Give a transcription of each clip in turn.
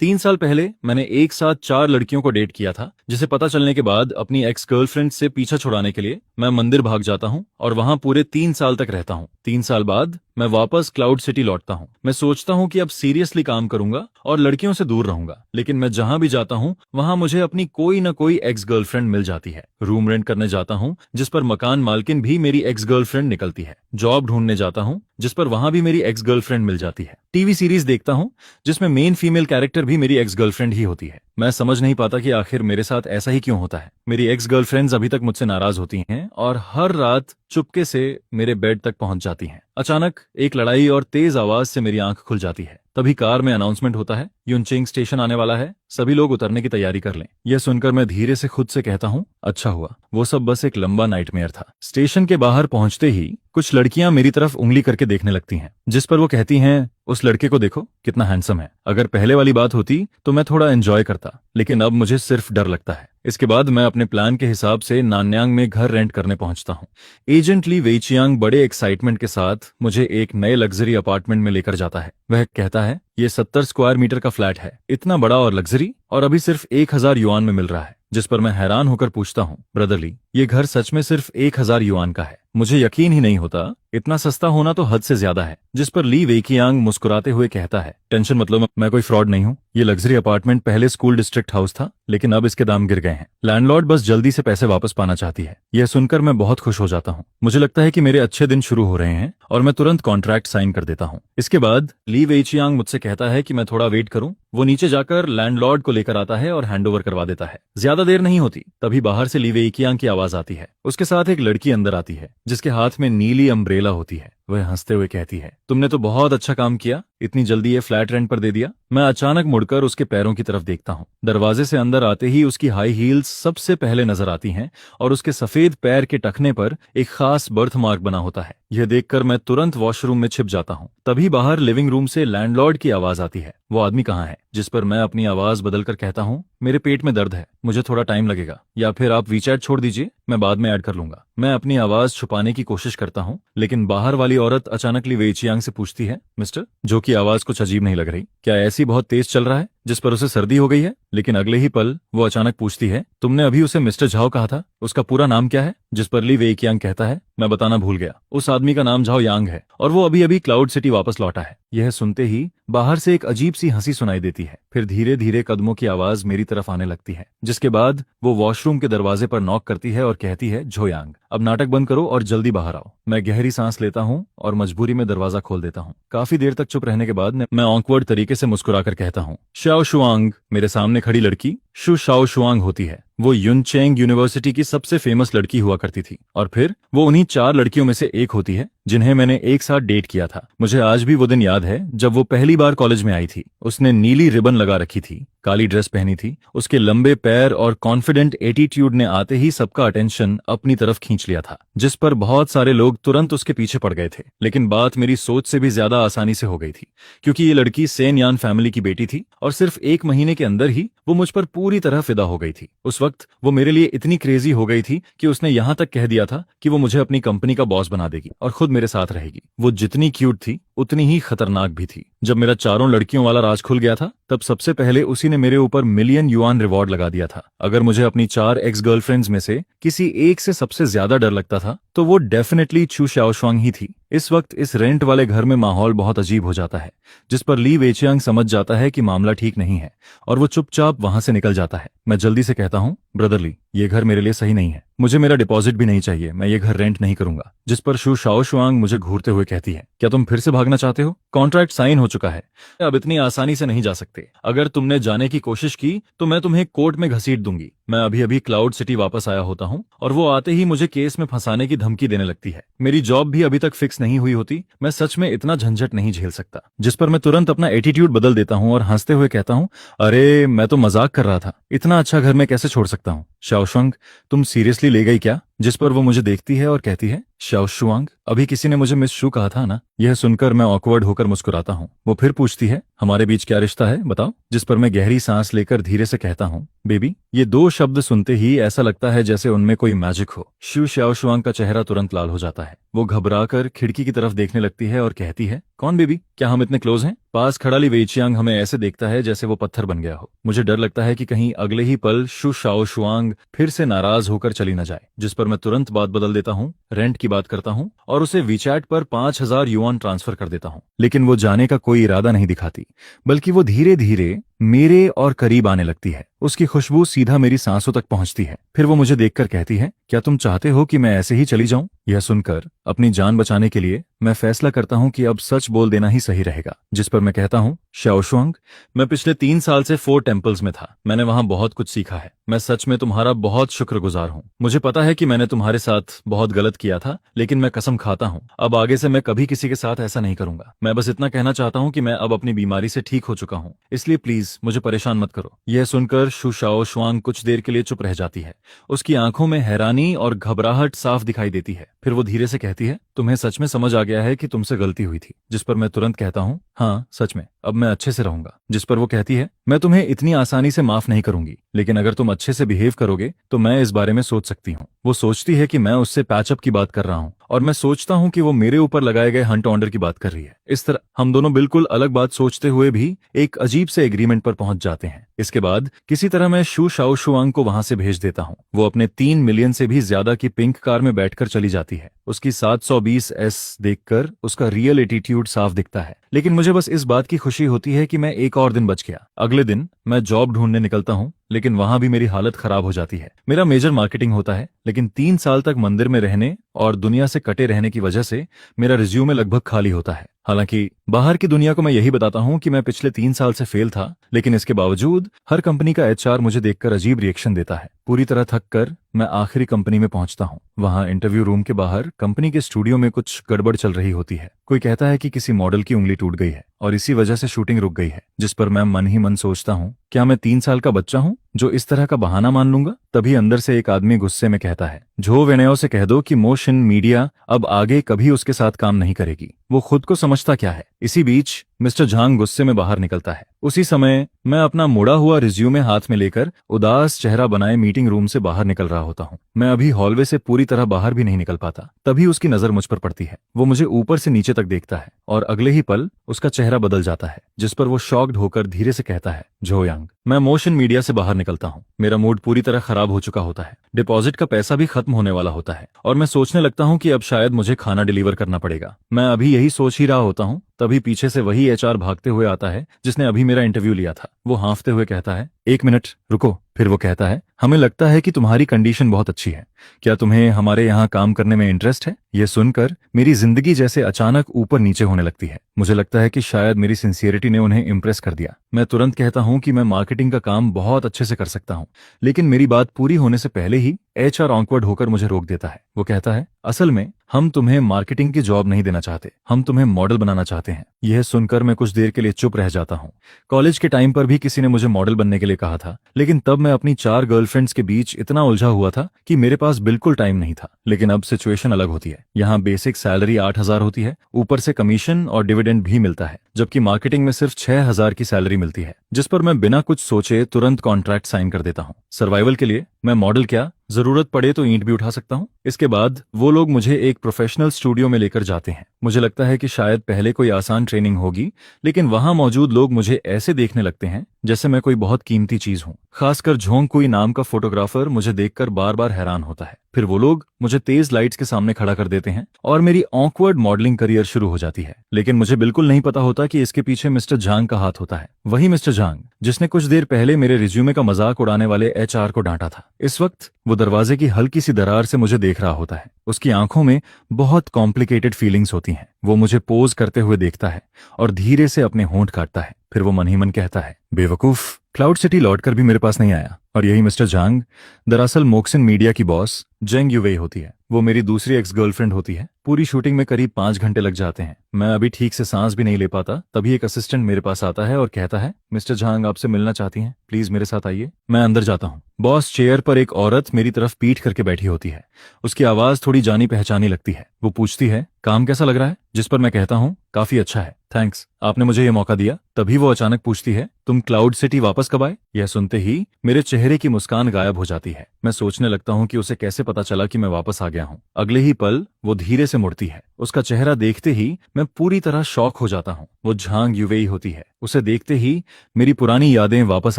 3 साल पहले मैंने एक साथ 4 लड़कियों को डेट किया था, जिसे पता चलने के बाद अपनी एक्स गर्लफ्रेंड से पीछा छुड़ाने के लिए मैं मंदिर भाग जाता हूँ और वहां पूरे 3 साल तक रहता हूँ। 3 साल बाद मैं वापस क्लाउड सिटी लौटता हूँ। मैं सोचता हूँ कि अब सीरियसली काम करूंगा और लड़कियों से दूर रहूंगा, लेकिन मैं जहां भी जाता हूँ वहां मुझे अपनी कोई न कोई एक्स गर्लफ्रेंड मिल जाती है। रूम रेंट करने जाता हूँ जिस पर मकान मालकिन भी मेरी एक्स गर्लफ्रेंड निकलती है। जॉब ढूंढने जाता हूँ जिस पर वहां भी मेरी एक्स गर्लफ्रेंड मिल जाती है। टीवी सीरीज देखता हूँ जिसमें मेन फीमेल कैरेक्टर भी मेरी एक्स गर्लफ्रेंड ही होती है। मैं समझ नहीं पाता कि आखिर मेरे साथ ऐसा ही क्यों होता है। मेरी एक्स गर्लफ्रेंड्स अभी तक मुझसे नाराज होती हैं और हर रात चुपके से मेरे बेड तक पहुंच जाती हैं। अचानक एक लड़ाई और तेज आवाज से मेरी आंख खुल जाती है। तभी कार में अनाउंसमेंट होता है, युनचेंग स्टेशन आने वाला है, सभी लोग उतरने की तैयारी कर लें। यह सुनकर मैं धीरे से खुद से कहता हूँ, अच्छा हुआ, वो सब बस एक लंबा नाइटमेयर था। स्टेशन के बाहर पहुंचते ही कुछ लड़कियां मेरी तरफ उंगली करके देखने लगती हैं, जिस पर वो कहती हैं, उस लड़के को देखो कितना हैंडसम है। अगर पहले वाली बात होती तो मैं थोड़ा एंजॉय करता, लेकिन अब मुझे सिर्फ डर लगता है। इसके बाद मैं अपने प्लान के हिसाब से नान्यांग में घर रेंट करने पहुंचता हूं। एजेंट ली वेइचियांग बड़े एक्साइटमेंट के साथ मुझे एक नए लग्जरी अपार्टमेंट में लेकर जाता है। वह कहता है, ये 70 स्क्वायर मीटर का फ्लैट है, इतना बड़ा और लग्जरी, और अभी सिर्फ 1000 युआन में मिल रहा है। जिस पर मैं हैरान होकर पूछता हूँ, ब्रदरली, ये घर सच में सिर्फ 1000 युआन का है? मुझे यकीन ही नहीं होता, इतना सस्ता होना तो हद से ज्यादा है। जिस पर ली वेइकियांग मुस्कुराते हुए कहता है, टेंशन मत लो, मैं कोई फ्रॉड नहीं हूँ। ये लग्जरी अपार्टमेंट पहले स्कूल डिस्ट्रिक्ट हाउस था, लेकिन अब इसके दाम गिर गए हैं। लैंडलॉर्ड बस जल्दी से पैसे वापस पाना चाहती है। यह सुनकर मैं बहुत खुश हो जाता हूँ। मुझे लगता है कि मेरे अच्छे दिन शुरू हो रहे हैं और मैं तुरंत कॉन्ट्रैक्ट साइन कर देता हूँ। इसके बाद ली वेइचियांग मुझसे कहता है कि मैं थोड़ा वेट करूं। वो नीचे जाकर लैंडलॉर्ड को लेकर आता है और हैंडओवर करवा देता है। ज्यादा देर नहीं होती, तभी बाहर से ली वेइकियांग की आवाज आती है। उसके साथ एक लड़की अंदर आती है जिसके हाथ में नीली अम्ब्रेला होती है। वह हंसते हुए कहती है, तुमने तो बहुत अच्छा काम किया, इतनी जल्दी ये फ्लैट रेंट पर दे दिया। मैं अचानक मुड़कर उसके पैरों की तरफ देखता हूँ। दरवाजे से अंदर आते ही उसकी हाई हील्स सबसे पहले नजर आती हैं और उसके सफेद पैर के टखने पर एक खास बर्थ मार्क बना होता है। यह देखकर मैं तुरंत वॉशरूम में छिप जाता हूँ। तभी बाहर लिविंग रूम से लैंडलॉर्ड की आवाज आती है, वो आदमी कहाँ है? जिस पर मैं अपनी आवाज बदलकर कहता हूँ, मेरे पेट में दर्द है, मुझे थोड़ा टाइम लगेगा, या फिर आप वीचैट छोड़ दीजिए, मैं बाद में ऐड कर लूंगा। मैं अपनी आवाज छुपाने की कोशिश करता हूँ, लेकिन बाहर वाली औरत अचानक ली वेइचियांग से पूछती है, मिस्टर, जो की आवाज कुछ अजीब नहीं लग रही, क्या ऐसी बहुत तेज चल रहा है? जिस पर उसे सर्दी हो गई है। लेकिन अगले ही पल वो अचानक पूछती है, तुमने अभी उसे मिस्टर झाओ कहा था, उसका पूरा नाम क्या है? जिस पर ली वेइकियांग कहता है, मैं बताना भूल गया, उस आदमी का नाम झाओ यांग है और वो अभी अभी क्लाउड सिटी वापस लौटा है। यह सुनते ही बाहर से एक अजीब सी हंसी सुनाई देती है। फिर धीरे धीरे कदमों की आवाज मेरी तरफ आने लगती है, जिसके बाद वो वॉशरूम के दरवाजे पर नॉक करती है और कहती है, झोयांग, अब नाटक बंद करो और जल्दी बाहर आओ। मैं गहरी सांस लेता हूँ और मजबूरी में दरवाजा खोल देता हूँ। काफी देर तक चुप रहने के बाद मैं ऑकवर्ड तरीके से मुस्कुराकर कहता हूँ, शाओ शुआंग। मेरे सामने खड़ी लड़की शु शाओ शुआंग होती है। वो युनचेंग यूनिवर्सिटी की सबसे फेमस लड़की हुआ करती थी और फिर वो उन्हीं 4 लड़कियों में से एक होती है जिन्हें मैंने एक साथ डेट किया था। मुझे आज भी वो दिन याद है जब वो पहली बार कॉलेज में आई थी। उसने नीली रिबन लगा रखी थी, काली ड्रेस पहनी थी। उसके लंबे पैर और कॉन्फिडेंट एटीट्यूड ने आते ही सबका अटेंशन अपनी तरफ खींच लिया था, जिस पर बहुत सारे लोग तुरंत उसके पीछे पड़ गए थे। लेकिन बात मेरी सोच से भी ज्यादा आसानी से हो गई थी, क्योंकि ये लड़की सेन यान फैमिली की बेटी थी और सिर्फ 1 महीने के अंदर ही वो मुझ पर पूरी तरह फिदा हो गई थी। उस वक्त वो मेरे लिए इतनी क्रेजी हो गई थी कि उसने यहाँ तक कह दिया था कि वो मुझे अपनी कंपनी का बॉस बना देगी और खुद मेरे साथ रहेगी। वो जितनी क्यूट थी उतनी ही खतरनाक भी थी। जब मेरा 4 लड़कियों वाला राज खुल गया था, तब सबसे पहले उसी ने मेरे ऊपर मिलियन युआन रिवॉर्ड लगा दिया था। अगर मुझे अपनी 4 एक्स गर्लफ्रेंड्स में से किसी एक से सबसे ज्यादा डर लगता था तो वो डेफिनेटली चू शाओशुआंग ही थी। इस वक्त इस रेंट वाले घर में माहौल बहुत अजीब हो जाता है, जिस पर ली वेइचियांग समझ जाता है कि मामला ठीक नहीं है और वो चुपचाप वहां से निकल जाता है। मैं जल्दी से कहता हूँ, ब्रदरली, ये घर मेरे लिए सही नहीं है, मुझे मेरा डिपॉजिट भी नहीं चाहिए, मैं ये घर रेंट नहीं करूंगा। जिस पर शु शाओशुआंग मुझे घूरते हुए कहती है, क्या तुम फिर से भागना चाहते हो? कॉन्ट्रैक्ट साइन हो चुका है, अब इतनी आसानी से नहीं जा सकते। अगर तुमने जाने की कोशिश की तो मैं तुम्हें कोर्ट में घसीट दूंगी। मैं अभी अभी क्लाउड सिटी वापस आया होता हूँ और वो आते ही मुझे केस में फंसाने की धमकी देने लगती है। मेरी जॉब भी अभी तक फिक्स नहीं हुई होती, मैं सच में इतना झंझट नहीं झेल सकता। जिस पर मैं तुरंत अपना एटीट्यूड बदल देता हूँ और हंसते हुए कहता हूँ, अरे मैं तो मजाक कर रहा था, इतना अच्छा घर मैं कैसे छोड़ सकता हूँ? शाओशुआंग, तुम सीरियसली ले गई क्या? जिस पर वो मुझे देखती है और कहती है, शाओशुआंग, अभी किसी ने मुझे मिस शू कहा था ना? यह सुनकर मैं ऑकवर्ड होकर मुस्कुराता हूँ। वो फिर पूछती है, हमारे बीच क्या रिश्ता है, बताओ? जिस पर मैं गहरी सांस लेकर धीरे से कहता हूँ, बेबी। ये 2 शब्द सुनते ही ऐसा लगता है जैसे उनमें कोई मैजिक हो। शू शाओशुआंग का चेहरा तुरंत लाल हो जाता है। वो घबराकर खिड़की की तरफ देखने लगती है और कहती है, कौन बेबी, क्या हम इतने क्लोज हैं? पास खड़ा ली वेइचियांग हमें ऐसे देखता है जैसे वो पत्थर बन गया हो। मुझे डर लगता है कि कहीं अगले ही पल शु शाओशुआंग फिर से नाराज होकर चली न जाए, जिस पर मैं तुरंत बात बदल देता हूँ, रेंट की बात करता हूँ और उसे वीचैट पर 5,000 युआन ट्रांसफर कर देता हूँ। लेकिन वो जाने का कोई इरादा नहीं दिखाती, बल्कि वो धीरे धीरे मेरे और करीब आने लगती है। उसकी खुशबू सीधा मेरी सांसों तक पहुंचती है। फिर वो मुझे देखकर कहती है, क्या तुम चाहते हो कि मैं ऐसे ही चली जाऊं? यह सुनकर अपनी जान बचाने के लिए मैं फैसला करता हूं कि अब सच बोल देना ही सही रहेगा, जिस पर मैं कहता हूं, शाओशुआंग, मैं पिछले 3 साल से 4 टेम्पल्स में था। मैंने वहां बहुत कुछ सीखा है। मैं सच में तुम्हारा बहुत शुक्रगुजार हूं। मुझे पता है कि मैंने तुम्हारे साथ बहुत गलत किया था, लेकिन मैं कसम खाता हूं अब आगे से मैं कभी किसी के साथ ऐसा नहीं करूंगा। मैं बस इतना कहना चाहता हूं कि मैं अब अपनी बीमारी से ठीक हो चुका हूं, इसलिए प्लीज मुझे परेशान मत करो। यह सुनकर शु शाओशुआंग कुछ देर के लिए चुप रह जाती है। उसकी आंखों में हैरानी और घबराहट साफ दिखाई देती है। फिर वो धीरे से कहती है, तुम्हें सच में समझ आ गया है कि तुमसे गलती हुई थी? जिस पर मैं तुरंत कहता हूँ, हाँ सच में, अब मैं अच्छे से रहूंगा। जिस पर वो कहती है, मैं तुम्हें इतनी आसानी से माफ नहीं करूंगी, लेकिन अगर तुम अच्छे से बिहेव करोगे तो मैं इस बारे में सोच सकती हूँ। वो सोचती है कि मैं उससे पैचअप की बात कर रहा हूँ और मैं सोचता हूँ कि वो मेरे ऊपर लगाए गए हंट ऑर्डर की बात कर रही है। इस तरह हम दोनों बिल्कुल अलग बात सोचते हुए भी एक अजीब से एग्रीमेंट पर पहुंच जाते हैं। इसके बाद किसी तरह मैं शु शाओशुआंग को वहां से भेज देता हूँ। वो अपने 3 मिलियन से भी ज्यादा की पिंक कार में बैठकर चली जाती है। उसकी 720S देखकर उसका रियल एटीट्यूड साफ दिखता है, लेकिन मुझे बस इस बात की खुशी होती है कि मैं एक और दिन बच गया। अगले दिन मैं जॉब ढूंढने निकलता हूँ, लेकिन वहां भी मेरी हालत खराब हो जाती है। मेरा मेजर मार्केटिंग होता है, लेकिन 3 साल तक मंदिर में रहने और दुनिया से कटे रहने की वजह से मेरा रिज्यूमे लगभग खाली होता है। हालांकि बाहर की दुनिया को मैं यही बताता हूं कि मैं पिछले 3 साल से फेल था, लेकिन इसके बावजूद हर कंपनी का एचआर मुझे देखकर अजीब रिएक्शन देता है। पूरी तरह थक कर मैं आखिरी कंपनी में पहुंचता हूं। वहां इंटरव्यू रूम के बाहर कंपनी के स्टूडियो में कुछ गड़बड़ चल रही होती है। कोई कहता है कि किसी मॉडल की उंगली टूट गई है और इसी वजह से शूटिंग रुक गई है। जिस पर मैं मन ही मन सोचता हूं, क्या मैं 3 साल का बच्चा हूं जो इस तरह का बहाना मान लूंगा? तभी अंदर से एक आदमी गुस्से में कहता है, झो वेनेओ से कह दो कि मोशन मीडिया अब आगे कभी उसके साथ काम नहीं करेगी। वो खुद को समझता क्या है? इसी बीच मिस्टर झांग गुस्से में बाहर निकलता है। उसी समय मैं अपना मुड़ा हुआ रिज्यूमे हाथ में लेकर उदास चेहरा बनाए मीटिंग रूम से बाहर निकल रहा होता हूँ। मैं अभी हॉलवे से पूरी तरह बाहर भी नहीं निकल पाता। तभी उसकी नजर मुझ पर पड़ती है। वो मुझे ऊपर से नीचे तक देखता है और अगले ही पल उसका चेहरा बदल जाता है, जिस पर वो शॉक्ड होकर धीरे से कहता है, झो यांग। मैं मोशन मीडिया से बाहर निकलता हूँ। मेरा मूड पूरी तरह खराब हो चुका होता है। डिपॉजिट का पैसा भी खत्म होने वाला होता है और मैं सोचने लगता हूँ कि अब शायद मुझे खाना डिलीवर करना पड़ेगा। मैं अभी यही सोच ही रहा होता हूँ, तभी पीछे से वही एचआर भागते हुए आता है जिसने अभी मेरा इंटरव्यू लिया था। वो हाँफते हुए कहता है, 1 मिनट रुको। फिर वो कहता है, हमें लगता है कि तुम्हारी कंडीशन बहुत अच्छी है। क्या तुम्हें हमारे यहाँ काम करने में इंटरेस्ट है? यह सुनकर मेरी जिंदगी जैसे अचानक ऊपर नीचे होने लगती है। मुझे लगता है कि शायद मेरी सिंसियरिटी ने उन्हें इम्प्रेस कर दिया। मैं तुरंत कहता हूँ कि मैं मार्केटिंग का काम बहुत अच्छे से कर सकता हूँ, लेकिन मेरी बात पूरी होने से पहले ही एचआर ऑकवर्ड होकर मुझे रोक देता है। वो कहता है, असल में हम तुम्हें मार्केटिंग की जॉब नहीं देना चाहते, हम तुम्हें मॉडल बनाना चाहते हैं। यह सुनकर मैं कुछ देर के लिए चुप रह जाता हूँ। कॉलेज के टाइम पर भी किसी ने मुझे मॉडल बनने के लिए कहा था, लेकिन तब मैं अपनी 4 गर्लफ्रेंड्स के बीच इतना उलझा हुआ था कि मेरे पास बिल्कुल टाइम नहीं था। लेकिन अब सिचुएशन अलग होती है। यहाँ बेसिक सैलरी 8,000 होती है, ऊपर से कमीशन और डिविडेंड भी मिलता है, जबकि मार्केटिंग में सिर्फ 6,000 की सैलरी मिलती है, जिस पर मैं बिना कुछ सोचे तुरंत कॉन्ट्रैक्ट साइन कर देता हूँ। सर्वाइवल के लिए मैं मॉडल क्या, जरूरत पड़े तो ईंट भी उठा सकता हूँ। इसके बाद वो लोग मुझे एक प्रोफेशनल स्टूडियो में लेकर जाते हैं। मुझे लगता है कि शायद पहले कोई आसान ट्रेनिंग होगी, लेकिन वहां मौजूद लोग मुझे ऐसे देखने लगते हैं जैसे मैं कोई बहुत कीमती चीज हूँ। खासकर झोंग कुई नाम का फोटोग्राफर मुझे देखकर बार बार हैरान होता है। फिर वो लोग मुझे तेज लाइट्स के सामने खड़ा कर देते हैं और मेरी ऑकवर्ड मॉडलिंग करियर शुरू हो जाती है। लेकिन मुझे बिल्कुल नहीं पता होता कि इसके पीछे मिस्टर झांग का हाथ होता है। वही मिस्टर झांग जिसने कुछ देर पहले मेरे रिज्यूमे का मजाक उड़ाने वाले एचआर को डांटा था। इस वक्त वो दरवाजे की हल्की सी दरार से मुझे देख रहा होता है। उसकी आंखों में बहुत कॉम्प्लिकेटेड फीलिंग्स होती हैं। वो मुझे पोज करते हुए देखता है और धीरे से अपने होंठ काटता है। फिर वो मन ही मन कहता है, बेवकूफ, क्लाउड सिटी लौटकर भी मेरे पास नहीं आया। और यही मिस्टर झांग दरअसल मोक्सिन मीडिया की बॉस जेंग यूवेई होती है। वो मेरी दूसरी एक्स गर्लफ्रेंड होती है। पूरी शूटिंग में करीब 5 घंटे लग जाते हैं। मैं अभी ठीक से सांस भी नहीं ले पाता। तभी एक असिस्टेंट मेरे पास आता है और कहता है, मिस्टर झांग आपसे मिलना चाहती हैं, प्लीज मेरे साथ आइए। मैं अंदर जाता हूँ। बॉस चेयर पर एक औरत मेरी तरफ पीठ करके बैठी होती है। उसकी आवाज थोड़ी जानी पहचानी लगती है। वो पूछती है, काम कैसा लग रहा है? जिस पर मैं कहता हूँ, काफी अच्छा है, थैंक्स, आपने मुझे ये मौका दिया। तभी वो अचानक पूछती है, तुम क्लाउड सिटी वापस कब आए? यह सुनते ही मेरे चेहरे की मुस्कान गायब हो जाती है। मैं सोचने लगता हूँ कि उसे कैसे पता चला कि मैं वापस आ गया हूँ। अगले ही पल वो धीरे से मुड़ती है। उसका चेहरा देखते ही मैं पूरी तरह शॉक हो जाता हूँ। वो झांग युवेई होती है। उसे देखते ही मेरी पुरानी यादें वापस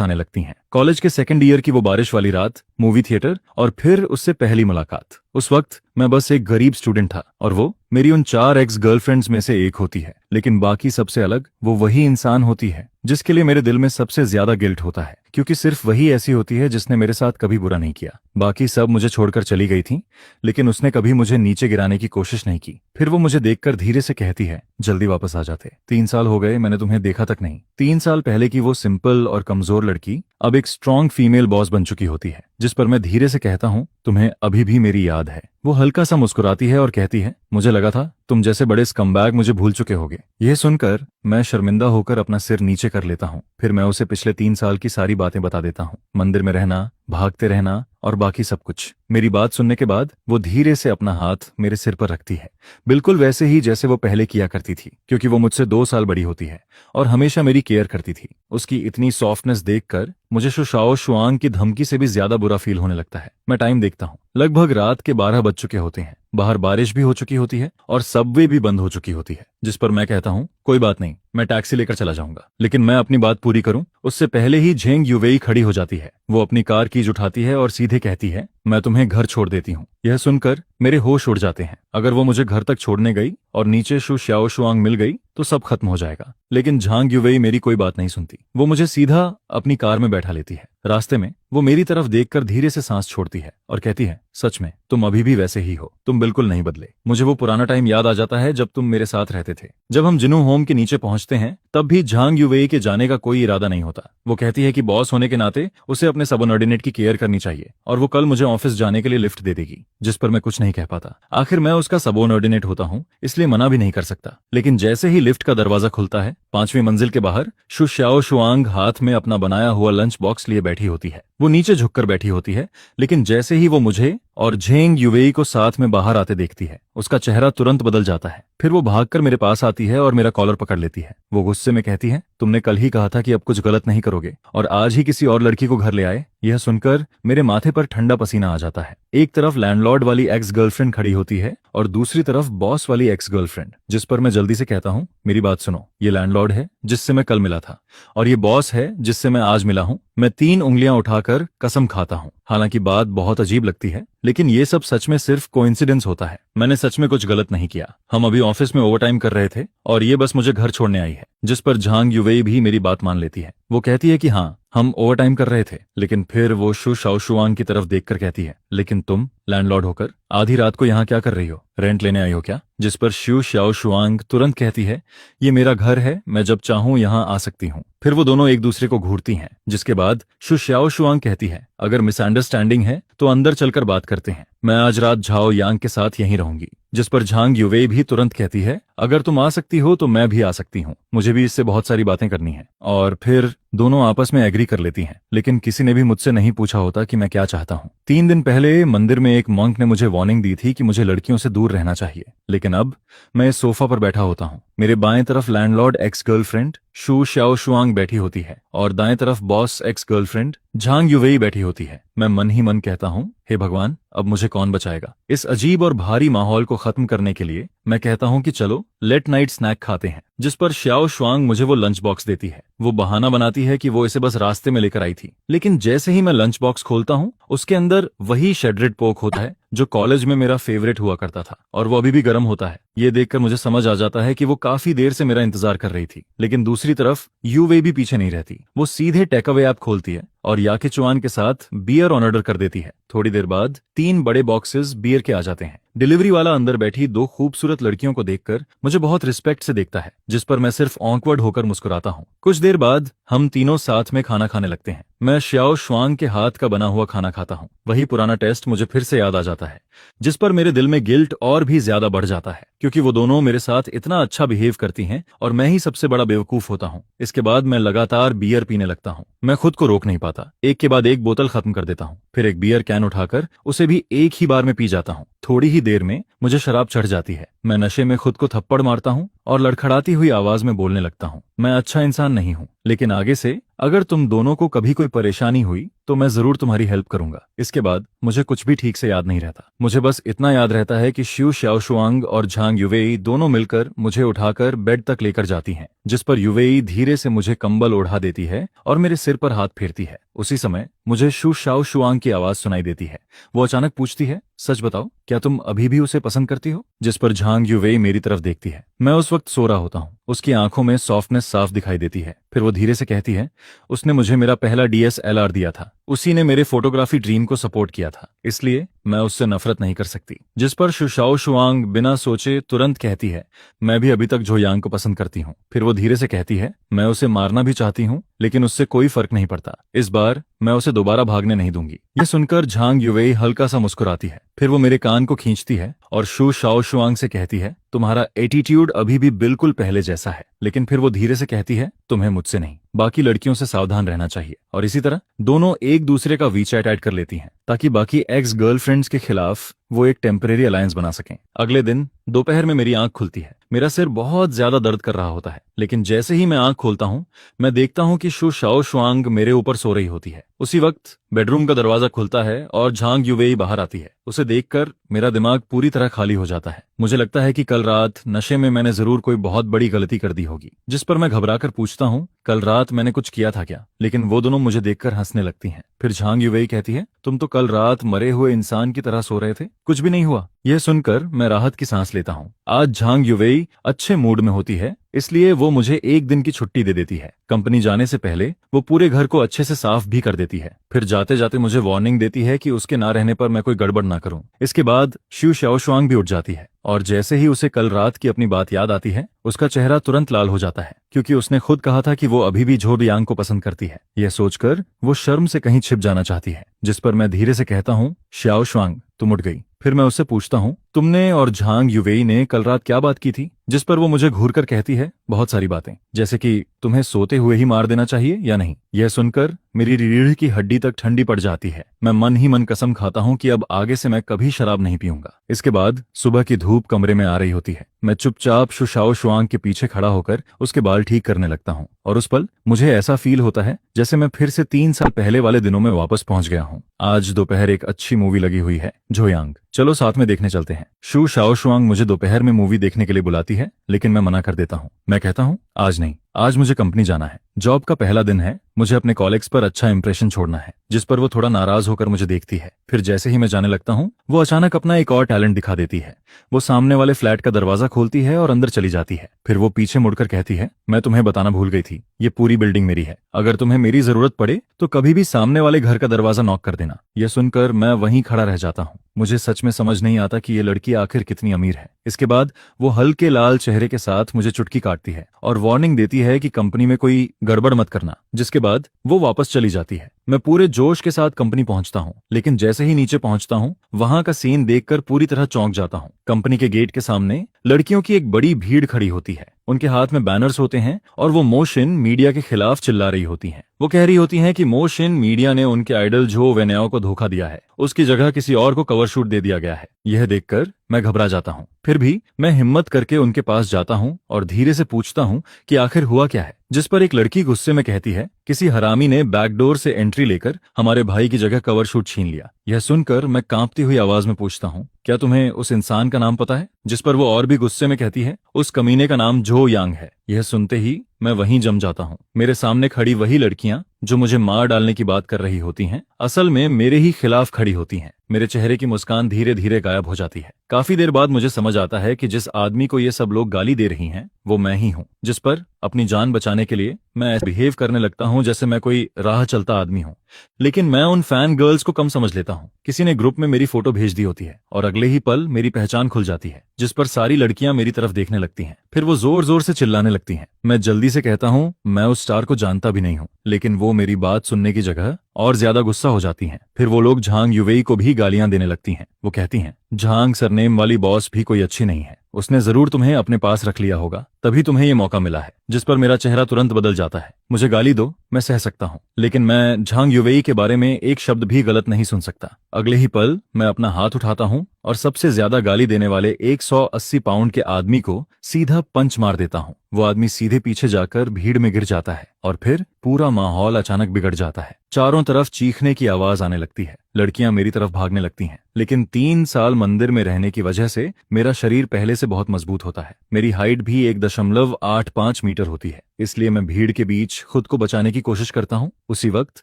आने लगती हैं। कॉलेज के सेकंड ईयर की वो बारिश वाली रात, मूवी थिएटर और फिर उससे पहली मुलाकात। उस वक्त मैं बस एक गरीब स्टूडेंट था और वो मेरी उन 4 एक्स गर्लफ्रेंड्स में से एक होती है। लेकिन बाकी सबसे अलग वो वही इंसान होती है जिसके लिए मेरे दिल में सबसे ज्यादा गिल्ट होता है, क्योंकि सिर्फ वही ऐसी होती है जिसने मेरे साथ कभी बुरा नहीं किया। बाकी सब मुझे छोड़कर चली गई थी, लेकिन उसने कभी मुझे नीचे गिराने की कोशिश नहीं की। फिर वो मुझे देखकर धीरे से कहती है, जल्दी वापस आ जाते, 3 साल हो गए, मैंने तुम्हें देखा तक नहीं। 3 साल पहले की वो सिंपल और कमजोर लड़की अब एक स्ट्रांग फीमेल बॉस बन चुकी होती है। जिस पर मैं धीरे से कहता हूँ, तुम्हें अभी भी मेरी याद है। वो हल्का सा मुस्कुराती है और कहती है, मुझे लगा था तुम जैसे बड़े स्कमबैग मुझे भूल चुके होगे। यह सुनकर मैं शर्मिंदा होकर अपना सिर नीचे कर लेता हूँ। फिर मैं उसे पिछले 3 साल की सारी बातें बता देता हूँ, मंदिर में रहना, भागते रहना और बाकी सब कुछ। मेरी बात सुनने के बाद वो धीरे से अपना हाथ मेरे सिर पर रखती है, बिल्कुल वैसे ही जैसे वो पहले किया करती थी, क्योंकि वो मुझसे 2 साल बड़ी होती है और हमेशा मेरी केयर करती थी। उसकी इतनी सॉफ्टनेस देखकर मुझे शुशाओ शुआंग की धमकी से भी ज्यादा बुरा फील होने लगता है। मैं टाइम देखता हूँ, लगभग रात के 12 बज चुके होते हैं। बाहर बारिश भी हो चुकी होती है और सबवे भी बंद हो चुकी होती है। जिस पर मैं कहता हूँ, कोई बात नहीं, मैं टैक्सी लेकर चला जाऊंगा। लेकिन मैं अपनी बात पूरी करूं उससे पहले ही झेंग युवेई खड़ी हो जाती है। वो अपनी कार कीज उठाती है और सीधे कहती है, मैं तुम्हें घर छोड़ देती हूँ। यह सुनकर मेरे होश उड़ जाते हैं। अगर वो मुझे घर तक छोड़ने गई और नीचे शु श्याओ शुआंग मिल गई तो सब खत्म हो जाएगा। लेकिन झांग युवेई मेरी कोई बात नहीं सुनती। वो मुझे सीधा अपनी कार में बैठा लेती है। रास्ते में वो मेरी तरफ देखकर धीरे से सांस छोड़ती है और कहती है, सच में तुम अभी भी वैसे ही हो, तुम बिल्कुल नहीं बदले। मुझे वो पुराना टाइम याद आ जाता है जब तुम मेरे साथ रहते थे। जब हम जिनू होम के नीचे पहुंचते हैं तब भी झांग युवेई के जाने का कोई इरादा नहीं होता। वो कहती है कि बॉस होने के नाते उसे अपने सबऑर्डिनेट की केयर करनी चाहिए और वो कल मुझे ऑफिस जाने के लिए लिफ्ट दे देगी। जिस पर मैं कुछ नहीं कह पाता। आखिर मैं उसका सबऑर्डिनेट होता हूँ, इसलिए मना भी नहीं कर सकता। लेकिन जैसे ही लिफ्ट का दरवाजा खुलता है, 5वीं मंजिल के बाहर शु श्याओ शुआंग हाथ में अपना बनाया हुआ लंच बॉक्स लिए बैठी होती है। वो नीचे झुककर बैठी होती है, लेकिन जैसे ही वो मुझे और झेंग युवेई को साथ में बाहर आते देखती है, उसका चेहरा तुरंत बदल जाता है। फिर वो भागकर मेरे पास आती है और मेरा कॉलर पकड़ लेती है। वो गुस्से में कहती है, तुमने कल ही कहा था कि अब कुछ गलत नहीं करोगे और आज ही किसी और लड़की को घर ले आए। यह सुनकर मेरे माथे पर ठंडा पसीना आ जाता है। एक तरफ लैंडलॉर्ड वाली एक्स गर्लफ्रेंड खड़ी होती है और दूसरी तरफ बॉस वाली एक्स गर्लफ्रेंड। जिस पर मैं जल्दी से कहता हूँ, मेरी बात सुनो, ये लैंडलॉर्ड है जिससे मैं कल मिला था और ये बॉस है जिससे मैं आज मिला हूँ। मैं 3 उंगलियां उठाकर कसम खाता हूँ। हालांकि बात बहुत अजीब लगती है, लेकिन ये सब सच में सिर्फ कोइंसिडेंस होता है। मैंने सच में कुछ गलत नहीं किया। हम अभी ऑफिस में ओवरटाइम कर रहे थे और ये बस मुझे घर छोड़ने आई है। जिस पर झांग युवेई भी मेरी बात मान लेती है। वो कहती है कि हाँ, हम ओवरटाइम कर रहे थे। लेकिन फिर वो शु शाओ शुआंग की तरफ देखकर कहती है, लेकिन तुम लैंडलॉर्ड होकर आधी रात को यहाँ क्या कर रही हो? रेंट लेने आई हो क्या? जिस पर शु शाओ शुआंग तुरंत कहती है, ये मेरा घर है, मैं जब चाहूं यहाँ आ सकती हूँ। फिर वो दोनों एक दूसरे को घूरती हैं, जिसके बाद शु शाओ शुआंग कहती है, अगर मिसअंडरस्टैंडिंग है तो अंदर चलकर बात करते हैं, मैं आज रात झाओ यांग के साथ यहीं रहूंगी। जिस पर झांग युवेई भी तुरंत कहती है, अगर तुम आ सकती हो तो मैं भी आ सकती हूँ, मुझे भी इससे बहुत सारी बातें करनी है। और फिर दोनों आपस में एग्री कर लेती हैं। लेकिन किसी ने भी मुझसे नहीं पूछा होता कि मैं क्या चाहता हूँ। 3 दिन पहले मंदिर में एक मंक ने मुझे वार्निंग दी थी कि मुझे लड़कियों से दूर रहना चाहिए, लेकिन अब मैं इस सोफा पर बैठा होता हूँ। मेरे बाएं तरफ लैंडलॉर्ड एक्स गर्लफ्रेंड शु शाओ शुआंग बैठी होती है और दाएं तरफ बॉस एक्स गर्लफ्रेंड झांग युवेई बैठी होती है। मैं मन ही मन कहता हूँ, हे भगवान, अब मुझे कौन बचाएगा? इस अजीब और भारी माहौल को खत्म करने के लिए मैं कहता हूँ कि चलो लेट नाइट स्नैक खाते हैं। जिस पर श्याओ शुआंग मुझे वो लंच बॉक्स देती है। वो बहाना बनाती है कि वो इसे बस रास्ते में लेकर आई थी, लेकिन जैसे ही मैं लंच बॉक्स खोलता हूँ उसके अंदर वही शेड्रेड पोक होता है जो कॉलेज में मेरा फेवरेट हुआ करता था, और वो अभी भी गर्म होता है। ये देखकर मुझे समझ आ जाता है कि वो काफी देर से मेरा इंतजार कर रही थी। लेकिन दूसरी तरफ यूवे भी पीछे नहीं रहती। वो सीधे टेकअवे ऐप खोलती है और याकेचुआन के साथ बियर ऑर्डर कर देती है। थोड़ी देर बाद 3 बड़े बॉक्सेस बियर के आ जाते हैं। डिलीवरी वाला अंदर बैठी 2 खूबसूरत लड़कियों को देखकर मुझे बहुत रिस्पेक्ट से देखता है, जिस पर मैं सिर्फ ऑकवर्ड होकर मुस्कुराता हूँ। कुछ देर बाद हम तीनों साथ में खाना खाने लगते हैं। मैं श्याओ शुआंग के हाथ का बना हुआ खाना खाता हूँ। वही पुराना टेस्ट मुझे फिर से याद आ जाता है, जिस पर मेरे दिल में गिल्ट और भी ज्यादा बढ़ जाता है, क्योंकि वो दोनों मेरे साथ इतना अच्छा बिहेव करती हैं और मैं ही सबसे बड़ा बेवकूफ होता हूँ। इसके बाद मैं लगातार बियर पीने लगता हूँ। मैं खुद को रोक नहीं पाता। एक के बाद एक बोतल खत्म कर देता हूँ। फिर एक बियर कैन उठाकर उसे भी एक ही बार में पी जाता हूँ। थोड़ी ही देर में मुझे शराब चढ़ जाती है। मैं नशे में खुद को थप्पड़ मारता हूँ और लड़खड़ाती हुई आवाज में बोलने लगता हूँ, मैं अच्छा इंसान नहीं हूँ, लेकिन आगे से अगर तुम दोनों को कभी कोई परेशानी हुई तो मैं जरूर तुम्हारी हेल्प करूंगा। इसके बाद मुझे कुछ भी ठीक से याद नहीं रहता। मुझे बस इतना याद रहता है कि शिव शाओशुआंग और झांग युवेई दोनों मिलकर मुझे उठाकर बेड तक लेकर जाती हैं, जिस पर युवेई धीरे से मुझे कंबल ओढ़ा देती है और मेरे सिर पर हाथ फेरती है। उसी समय मुझे शु शाओशुआंग की आवाज सुनाई देती है। वो अचानक पूछती है, सच बताओ, क्या तुम अभी भी उसे पसंद करती हो? जिस पर झांग युवेई मेरी तरफ देखती है। मैं उस वक्त सो रहा होता हूँ। उसकी आंखों में सॉफ्टनेस साफ दिखाई देती है। फिर वो धीरे से कहती है, उसने मुझे मेरा पहला DSLR दिया था, उसी ने मेरे फोटोग्राफी ड्रीम को सपोर्ट किया था, इसलिए मैं उससे नफरत नहीं कर सकती। जिस पर शु शाओशुआंग बिना सोचे तुरंत कहती है, मैं भी अभी तक जोयांग को पसंद करती हूँ। फिर वो धीरे से कहती है, मैं उसे मारना भी चाहती हूँ, लेकिन उससे कोई फर्क नहीं पड़ता। इस बार मैं उसे दोबारा भागने नहीं दूंगी। यह सुनकर झांग युवेई हल्का सा मुस्कुराती है। फिर वो मेरे कान को खींचती है और शु शाओशुआंग से कहती है, तुम्हारा एटीट्यूड अभी भी बिल्कुल पहले जैसा है। लेकिन फिर वो धीरे से कहती है, तुम्हें मुझसे नहीं, बाकी लड़कियों से सावधान रहना चाहिए। और इसी तरह दोनों एक दूसरे का वीचैट ऐड कर लेती हैं, ताकि बाकी एक्स गर्लफ्रेंड्स के खिलाफ वो एक टेम्परेरी अलायंस बना सकें। अगले दिन दोपहर में मेरी आंख खुलती है। मेरा सिर बहुत ज्यादा दर्द कर रहा होता है, लेकिन जैसे ही मैं आंख खोलता हूँ, मैं देखता हूँ कि शु शाओशुआंग मेरे ऊपर सो रही होती है। उसी वक्त बेडरूम का दरवाजा खुलता है और झांग युवेई बाहर आती है। उसे देखकर मेरा दिमाग पूरी तरह खाली हो जाता है। मुझे लगता है कि कल रात नशे में मैंने जरूर कोई बहुत बड़ी गलती कर दी होगी। जिस पर मैं घबराकर पूछता हूँ, कल रात मैंने कुछ किया था क्या? लेकिन वो दोनों मुझे देखकर हंसने लगती हैं। फिर झांग युवेई कहती है, तुम तो कल रात मरे हुए इंसान की तरह सो रहे थे, कुछ भी नहीं हुआ। यह सुनकर मैं राहत की सांस लेता हूँ। आज झांग युवेई अच्छे मूड में होती है, इसलिए वो मुझे एक दिन की छुट्टी दे देती है। कंपनी जाने से पहले वो पूरे घर को अच्छे से साफ भी कर देती है। फिर जाते जाते मुझे वार्निंग देती है कि उसके ना रहने पर मैं कोई गड़बड़ ना करूं। इसके बाद शिव शाओशुआंग भी उठ जाती है और जैसे ही उसे कल रात की अपनी बात याद आती है, उसका चेहरा तुरंत लाल हो जाता है, क्योंकि उसने खुद कहा था कि वो अभी भी जोयांग को पसंद करती है। यह सोचकर वो शर्म से कहीं छिप जाना चाहती है। जिस पर मैं धीरे से कहता हूँ, शाओशुआंग तुम उठ गई। फिर मैं उससे पूछता हूँ, तुमने और झांग युवेई ने कल रात क्या बात की थी? जिस पर वो मुझे घूरकर कहती है, बहुत सारी बातें, जैसे कि तुम्हें सोते हुए ही मार देना चाहिए या नहीं। यह सुनकर मेरी रीढ़ की हड्डी तक ठंडी पड़ जाती है। मैं मन ही मन कसम खाता हूँ कि अब आगे से मैं कभी शराब नहीं पीऊंगा। इसके बाद सुबह की धूप कमरे में आ रही होती है। मैं चुपचाप शु शाओशुआंग के पीछे खड़ा होकर उसके बाल ठीक करने लगता हूँ, और उस पल मुझे ऐसा फील होता है जैसे मैं फिर से 3 साल पहले वाले दिनों में वापस पहुंच गया हूँ। आज दोपहर एक अच्छी मूवी लगी हुई है, जोयांग, चलो साथ में देखने चलते हैं। शु शाओशुआंग मुझे दोपहर में मूवी देखने के लिए बुलाती है, लेकिन मैं मना कर देता हूँ। मैं कहता हूँ, आज नहीं, आज मुझे कंपनी जाना है। जॉब का पहला दिन है, मुझे अपने कॉलेग्स पर अच्छा इंप्रेशन छोड़ना है। जिस पर वो थोड़ा नाराज होकर मुझे देखती है। फिर जैसे ही मैं जाने लगता हूँ, वो अचानक अपना एक और टैलेंट दिखा देती है। वो सामने वाले फ्लैट का दरवाजा खोलती है और अंदर चली जाती है। फिर वो पीछे मुड़कर कहती है, मैं तुम्हें बताना भूल गई थी, ये पूरी बिल्डिंग मेरी है। अगर तुम्हें मेरी जरूरत पड़े तो कभी भी सामने वाले घर का दरवाजा नॉक कर देना। यह सुनकर मैं वहीं खड़ा रह जाता हूँ। मुझे सच में समझ नहीं आता कि ये लड़की आखिर कितनी अमीर है। इसके बाद वो हल्के लाल चेहरे के साथ मुझे चुटकी काटती है और वार्निंग देती है कि कंपनी में कोई गड़बड़ मत करना। जिसके बाद वो वापस चली जाती है। मैं पूरे जोश के साथ कंपनी पहुंचता हूँ, लेकिन जैसे ही नीचे पहुंचता हूँ, वहां का सीन देखकर पूरी तरह चौंक जाता हूँ। कंपनी के गेट के सामने लड़कियों की एक बड़ी भीड़ खड़ी होती है। उनके हाथ में बैनर्स होते हैं और वो मोशन मीडिया के खिलाफ चिल्ला रही होती हैं। वो कह रही होती हैं कि मोशन मीडिया ने उनके आइडल जो वेन्याओ को धोखा दिया है, उसकी जगह किसी और को कवर शूट दे दिया गया है। यह देखकर मैं घबरा जाता हूँ। फिर भी मैं हिम्मत करके उनके पास जाता हूँ और धीरे से पूछता हूँ कि आखिर हुआ क्या है। जिस पर एक लड़की गुस्से में कहती है, किसी हरामी ने बैकडोर से एंट्री लेकर हमारे भाई की जगह कवर शूट छीन लिया। यह सुनकर मैं कांपती हुई आवाज में पूछता हूँ, क्या तुम्हें उस इंसान का नाम पता है? जिस पर वो और भी गुस्से में कहती है, उस कमीने का नाम जोयांग है। यह सुनते ही मैं वहीं जम जाता हूँ। मेरे सामने खड़ी वही लड़कियां जो मुझे मार डालने की बात कर रही होती हैं, असल में मेरे ही खिलाफ खड़ी होती हैं। मेरे चेहरे की मुस्कान धीरे धीरे गायब हो जाती है। काफी देर बाद मुझे समझ आता है कि जिस आदमी को ये सब लोग गाली दे रही हैं, वो मैं ही हूँ। जिस पर अपनी जान बचाने के लिए मैं ऐसे बिहेव करने लगता हूँ जैसे मैं कोई राह चलता आदमी हूँ। लेकिन मैं उन फैन गर्ल्स को कम समझ लेता हूँ। किसी ने ग्रुप में मेरी फोटो भेज दी होती है और अगले ही पल मेरी पहचान खुल जाती है, जिस पर सारी लड़कियां मेरी तरफ देखने लगती हैं। फिर वो जोर जोर से चिल्लाने लगती हैं। मैं जल्दी से कहता हूँ, मैं उस स्टार को जानता भी नहीं हूँ, लेकिन वो मेरी बात सुनने की जगह और ज्यादा गुस्सा हो जाती हैं। फिर वो लोग झांग युवेई को भी गालियां देने लगती हैं। वो कहती हैं, झांग सरनेम वाली बॉस भी कोई अच्छी नहीं है, उसने जरूर तुम्हें अपने पास रख लिया होगा, तभी तुम्हें ये मौका मिला है। जिस पर मेरा चेहरा तुरंत बदल जाता है। मुझे गाली दो, मैं सह सकता हूँ, लेकिन मैं झांग युवेई के बारे में एक शब्द भी गलत नहीं सुन सकता। अगले ही पल मैं अपना हाथ उठाता हूँ और सबसे ज्यादा गाली देने वाले 180 पाउंड के आदमी को सीधा पंच मार देता हूँ। वो आदमी सीधे पीछे जाकर भीड़ में गिर जाता है और फिर पूरा माहौल अचानक बिगड़ जाता है। चारों तरफ चीखने की आवाज आने लगती है, लड़कियां मेरी तरफ भागने लगती हैं। लेकिन 3 साल मंदिर में रहने की वजह से मेरा शरीर पहले से बहुत मजबूत होता है। मेरी हाइट भी 1.85 मीटर होती है, इसलिए मैं भीड़ के बीच खुद को बचाने की कोशिश करता हूँ। उसी वक्त